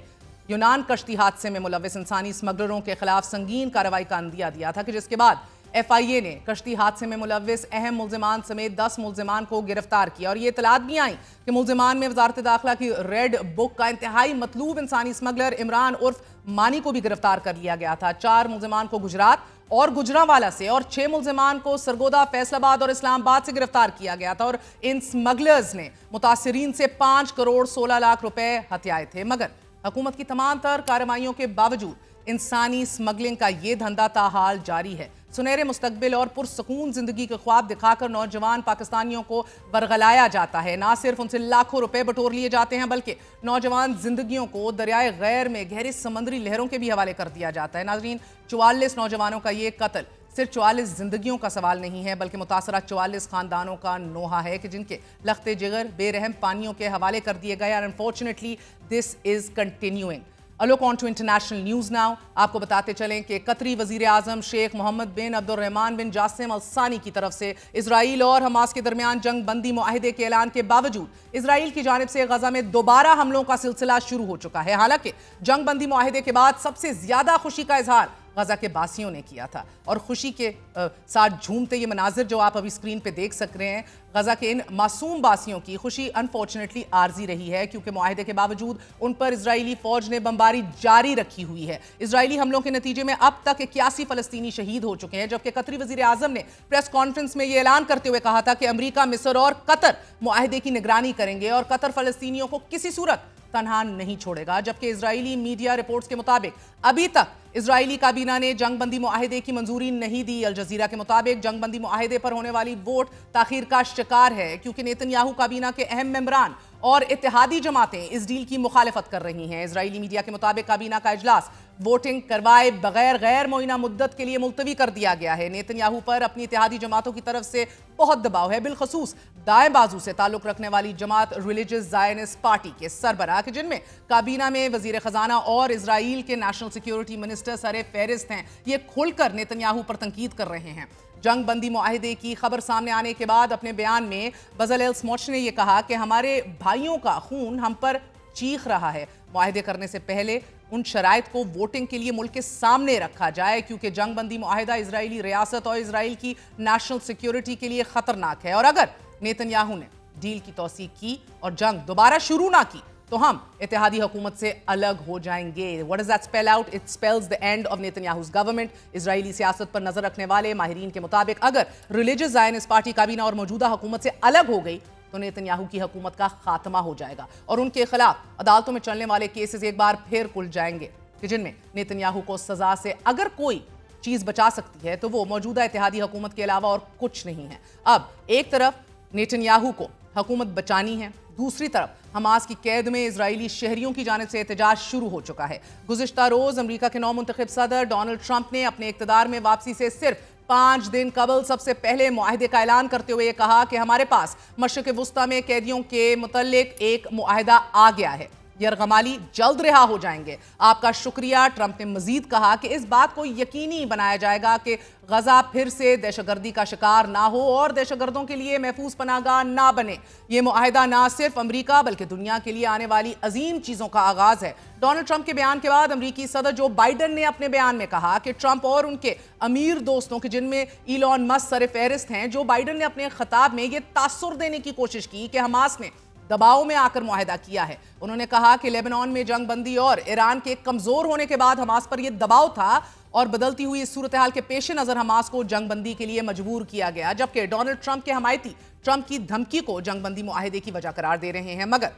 Speaker 2: यूनान कश्ती हादसे में मुलव्विस इंसानी स्मगलरों के खिलाफ संगीन कार्रवाई का अंदिया दिया था कि जिसके बाद FIA ने कश्ती हादसे में मुलव्विस अहम मुल्जिमान समेत 10 मुल्जिमान को गिरफ्तार किया और ये इतलात भी आई कि मुल्जिमान में वजारत दाखिला की रेड बुक का इंतहाई मतलूब इंसानी स्मगलर इमरान उर्फ मानी को भी गिरफ्तार कर लिया गया था। 4 मुल्जिमान को गुजरात और गुजरांवाला से और 6 मुल्जिमान को सरगोदा, फैसलाबाद और इस्लामाबाद से गिरफ्तार किया गया था और इन स्मगलर्स ने मुतासिरीन से 5 करोड़ 16 लाख रुपए हथियाए थे। मगर हुकूमत की तमाम तर कार्रवाइयों के बावजूद इंसानी स्मगलिंग का ये धंधा ताहाल जारी है। सुनहरे मुस्तकबिल और पुरसकून जिंदगी के ख्वाब दिखाकर नौजवान पाकिस्तानियों को बरगलाया जाता है। ना सिर्फ उनसे लाखों रुपए बटोर लिए जाते हैं बल्कि नौजवान जिंदगियों को दरियाए गैर में गहरी समंदरी लहरों के भी हवाले कर दिया जाता है। नाज़रीन, 44 नौजवानों का ये कत्ल सिर्फ 44 जिंदगियों का सवाल नहीं है बल्कि मुतासरा 44 खानदानों का नोहा है कि जिनके लख्ते जिगर बेरहम पानियों के हवाले कर दिए गए। Unfortunately this is continuing. Look on to international news now. आपको बताते चलें कि कतरी वजीर आजम Sheikh Mohammed bin Abdulrahman bin Jassim Al Thani की तरफ से इसराइल और हमास के दरमियान जंग बंदी मुआहिदे के ऐलान के बावजूद इसराइल की जानिब से गजा में दोबारा हमलों का सिलसिला शुरू हो चुका है। हालांकि जंग बंदी मुआहिदे के बाद सबसे ज्यादा खुशी का इजहार गजा के बासियों ने किया था और खुशी के साथ झूमते ये मनाजिर जो आप अभी स्क्रीन पे देख सक रहे हैं, गजा के इन मासूम बासियों की खुशी अनफॉर्चुनेटली आर्जी रही है क्योंकि मुआहिदे के बावजूद उन पर इजरायली फौज ने बमबारी जारी रखी हुई है। इजरायली हमलों के नतीजे में अब तक 81 फलस्तीनी शहीद हो चुके हैं, जबकि कतरी वजीर आजम ने प्रेस कॉन्फ्रेंस में ये ऐलान करते हुए कहा था कि अमरीका, मिस्र और कतर मुआहिदे की निगरानी करेंगे और कतर फलस्तीनियों को किसी सूरत तनहा नहीं छोड़ेगा। जबकि इजरायली मीडिया रिपोर्ट्स के मुताबिक अभी तक इजरायली काबीना ने जंग बंदी मुआहिदे की मंजूरी नहीं दी। अल जजीरा के मुताबिक जंग बंदी मुआहिदे पर होने वाली वोट ताखीर का शिकार है क्योंकि नेतन्याहू काबीना के अहम मेंबरान और इत्तेहादी जमातें इस डील की मुखालफत कर रही हैं। इजरायली मीडिया के मुताबिक काबीना का इजलास वोटिंग करवाए बगैर गैर मुइना मुद्दत के लिए मुलतवी कर दिया गया है। नेतन्याहू पर अपनी इत्तेहादी जमातों की तरफ से बहुत दबाव है, बिलखसूस दाएं बाजू से ताल्लुक रखने वाली जमात रिलीजियस ज़ायनिस्ट पार्टी के सरबराह के जिनमें काबीना में वजीर खजाना और इजराइल के नेशनल सिक्योरिटी मिनिस्टर सरे फहरिस्त हैं। ये खुलकर नेतन्याहू पर तंकीद कर रहे हैं। जंग बंदी मुआहिदे की खबर सामने आने के बाद अपने बयान में बज़लेल स्मोट्रिच ने यह कहा कि हमारे भाइयों का खून हम पर चीख रहा है। मुआहिदे करने से पहले उन शराइत को वोटिंग के लिए मुल्क के सामने रखा जाए क्योंकि जंग बंदी मुआहिदा इजरायली रियासत और इजराइल की नेशनल सिक्योरिटी के लिए खतरनाक है और अगर नेतन्याहू ने डील की तौसीक की और जंग दोबारा शुरू ना की तो हम इत्तेहादी हुकूमत से अलग हो जाएंगे। What does that spell out? It spells the end of Netanyahu's government. Israeli सियासत पर नजर रखने वाले माहिरीन के मुताबिक अगर रिलीजियस ज़ायनिस्ट पार्टी काबीना और मौजूदा हुकूमत से अलग हो गई तो नेतन्याहू की हुकूमत का खात्मा हो जाएगा और उनके खिलाफ अदालतों में चलने वाले केसेस एक बार फिर खुल जाएंगे कि जिनमें नेतन्याहू को सजा से अगर कोई चीज बचा सकती है तो वो मौजूदा इत्तेहादी हुकूमत के अलावा और कुछ नहीं है। अब एक तरफ नेतन्याहू को हुकूमत बचानी है, दूसरी तरफ हमास की कैद में इजरायली शहरियों की जानिब से एहतजाज शुरू हो चुका है। गुज़िश्ता रोज अमेरिका के नौमुंतखब सदर डोनाल्ड ट्रंप ने अपने इक़्तिदार में वापसी से सिर्फ 5 दिन कबल सबसे पहले मुआहिदे का ऐलान करते हुए कहा कि हमारे पास मशरिक़ वुस्ता में कैदियों के मुतल्लिक एक मुआहिदा आ गया है, यरगमाली जल्द रिहा हो जाएंगे। आपका शुक्रिया। ट्रंप ने मजीद कहा कि इस बात को यकीनी बनाया जाएगा कि गजा फिर से दहशतगर्दी का शिकार ना हो और दहशतगर्दों के लिए महफूज पनाहगाह ना बने। यह मुआहिदा ना सिर्फ अमरीका बल्कि दुनिया के लिए आने वाली अजीम चीजों का आगाज है। डोनाल्ड ट्रंप के बयान के बाद अमरीकी सदर जो बाइडन ने अपने बयान में कहा कि ट्रंप और उनके अमीर दोस्तों के जिनमें इलॉन मस्क सर फहरिस्त हैं, जो बाइडन ने अपने खिताब में यह तासुर देने की कोशिश की कि हमास ने दबाव में आकर मुआहिदा किया है। उन्होंने कहा कि लेबनान में जंग बंदी और ईरान के कमजोर होने के बाद हमास पर यह दबाव था और बदलती हुई इस सूरत हाल के पेश नजर हमास को जंग बंदी के लिए मजबूर किया गया, जबकि डोनाल्ड ट्रंप के हमायती ट्रंप की धमकी को जंग बंदी मुआहिदे की वजह करार दे रहे हैं। मगर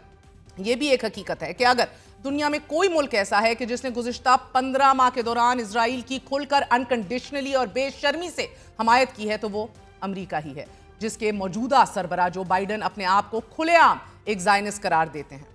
Speaker 2: यह भी एक हकीकत है कि अगर दुनिया में कोई मुल्क ऐसा है कि जिसने गुज़िश्ता 15 माह के दौरान इजराइल की खुलकर अनकंडीशनली और बेशर्मी से हमायत की है तो वो अमरीका ही है, जिसके मौजूदा सरबराह जो बाइडन अपने आप को खुलेआम एक ज़ायनिस्ट करार देते हैं।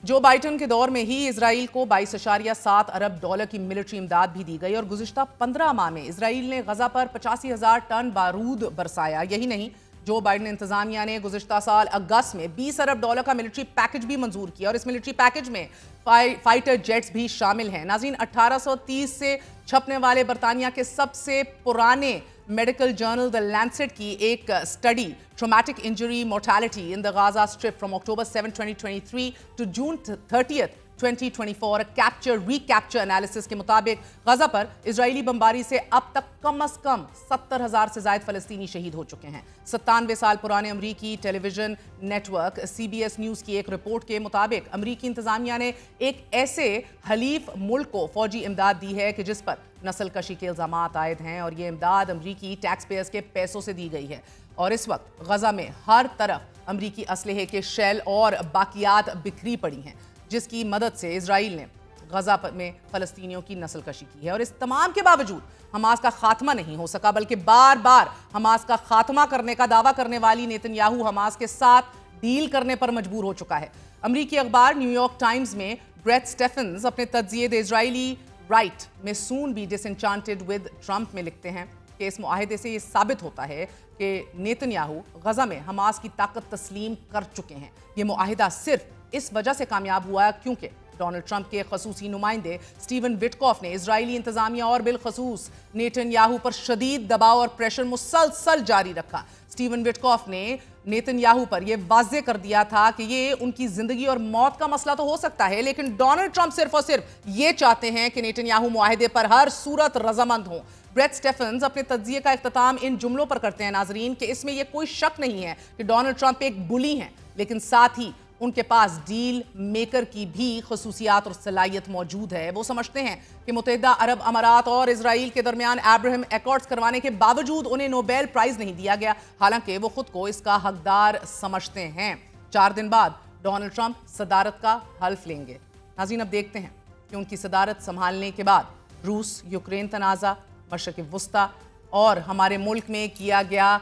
Speaker 2: जो बाइडन के दौर में ही इजराइल को 22.7 अरब डॉलर की मिलिट्री इमदाद भी दी गई और गुज़िश्ता 15 माह में इजराइल ने गजा पर 85,000 टन बारूद बरसाया। यही नहीं, जो बाइडन इंतजामिया ने गुज़िश्ता साल अगस्त में 20 अरब डॉलर का मिलिट्री पैकेज भी मंजूर किया और इस मिलिट्री पैकेज में फाइटर जेट्स भी शामिल हैं। नाज़रीन, 1830 से छपने वाले बरतानिया के सबसे पुराने मेडिकल जर्नल द लैंसेट की एक study traumatic injury mortality in the Gaza strip from October 7, 2023 to June 30, 2024 capture recapture analysis के मुताबिक गजा पर इजरायली बमबारी से अब तक कम से कम 70,000 से ज्यादा फलस्तीनी शहीद हो चुके हैं। 97 साल पुराने अमरीकी टेलीविजन नेटवर्क CBS न्यूज की एक रिपोर्ट के मुताबिक अमरीकी इंतजामिया ने एक ऐसे हलीफ मुल्क को फौजी इमदाद दी है कि जिस पर नस्ल कशी के इल्जाम आयद हैं और ये इमदाद अमरीकी टैक्स पेयर्स के पैसों से दी गई है। और इस वक्त गजा में हर तरफ अमरीकी असलहे के शेल और बाकियात बिखरी पड़ी हैं, जिसकी मदद से इजराइल ने غزہ میں فلسطینیوں کی نسل کشی کی ہے، اور اس تمام کے باوجود حماس کا خاتمہ نہیں ہو سکا، بلکہ بار بار حماس کا خاتمہ کرنے کا دعویٰ کرنے والی نیتن یاہو حماس کے ساتھ ڈیل کرنے پر مجبور ہو چکا ہے۔ امریکی اخبار نیو یارک ٹائمز میں بریٹ سٹیفنز اپنے تجزیے دی اسرائیلی رائٹ میں سون بی ڈس انچانٹڈ ود ٹرمپ میں لکھتے ہیں کہ اس معاہدے سے یہ ثابت ہوتا ہے کہ نیتن یاہو غزہ میں حماس کی طاقت تسلیم کر چکے ہیں۔ یہ معاہدہ صرف اس وجہ سے کامیاب ہوا کیونکہ ڈونلڈ ٹرمپ کے خصوصی نمائندے سٹیون وٹکوف نے اسرائیلی انتظامیہ اور بالخصوص نیتن یاہو پر شدید دباؤ اور پریشر مسلسل جاری رکھا۔ سٹیون وٹکوف نے نیتن یاہو پر یہ واضح کر دیا تھا کہ یہ ان کی زندگی اور موت کا مسئلہ تو ہو سکتا ہے، لیکن ڈونلڈ ٹرمپ صرف اور صرف یہ چاہتے ہیں کہ نیتن یاہو معاہدے پر ہر صورت رضامند ہوں۔ بریٹ سٹیفنز اپنے تجزیے کا اختتام ان جملوں پر کرتے ہیں ناظرین کہ اس میں یہ کوئی شک نہیں ہے کہ ڈونلڈ ٹرمپ ایک بلی ہیں، لیکن ساتھ ہی ان کے پاس ڈیل میکر کی بھی خصوصیات اور صلاحیت موجود ہے۔ وہ سمجھتے ہیں کہ متحدہ عرب امارات اور اسرائیل کے درمیان ابراہیم ایکارڈز کروانے کے باوجود انہیں نوبیل پرائز نہیں دیا گیا، حالانکہ وہ خود کو اس کا حقدار سمجھتے ہیں۔ 4 دن بعد ڈونلڈ ٹرمپ صدارت کا حلف لیں گے۔ ناظرین اب دیکھتے ہیں کہ ان کی صدارت سنبھالنے کے بعد روس یوکرین تنازع، مشرق وسطیٰ اور ہمارے ملک میں کیا گیا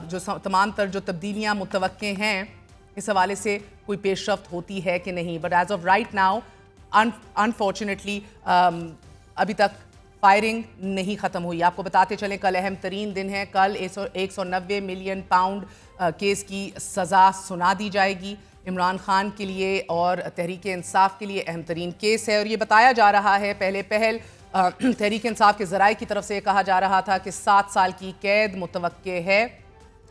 Speaker 2: جو تمام تر جو تبدیلیاں متوقع ہیں، اس حوالے سے کوئی پیش رفت ہوتی ہے کہ نہیں۔ But as of right now unfortunately ابھی تک فائرنگ نہیں ختم ہوئی۔ آپ کو بتاتے چلیں کل اہم ترین دن ہے، کل 190 ملین پاؤنڈ کیس کی سزا سنا دی جائے گی عمران خان کے لیے، اور تحریک انصاف کے لیے اہم ترین کیس ہے، اور یہ بتایا جا رہا ہے پہل تحریک انصاف کے ذرائع کی طرف سے یہ کہا جا رہا تھا کہ 7 سال کی قید متوقع ہے،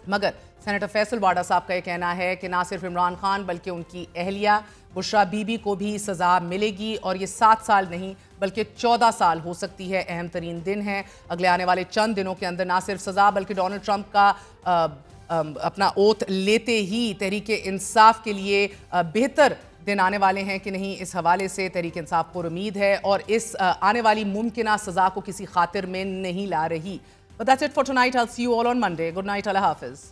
Speaker 2: مگر سینیٹر فیصل واڈا صاحب کا یہ کہنا ہے کہ نہ صرف عمران خان بلکہ ان کی اہلیہ بشرا بی بی کو بھی سزا ملے گی، اور یہ 7 سال نہیں بلکہ 14 سال ہو سکتی ہے۔ اہم ترین دن ہے، اگلے آنے والے چند دنوں کے اندر نہ صرف سزا بلکہ ڈونلڈ ٹرمپ کا اپنا اوتھ لیتے ہی تحریک انصاف کے لیے بہتر دن آنے والے ہیں کہ نہیں، اس حوالے سے تحریک انصاف پر امید ہے اور اس آنے والی ممکنہ سزا کو کسی خاطر میں نہیں لا رہی۔ But that's it for tonight. I'll see you all on Monday. Good night. Allah Hafiz.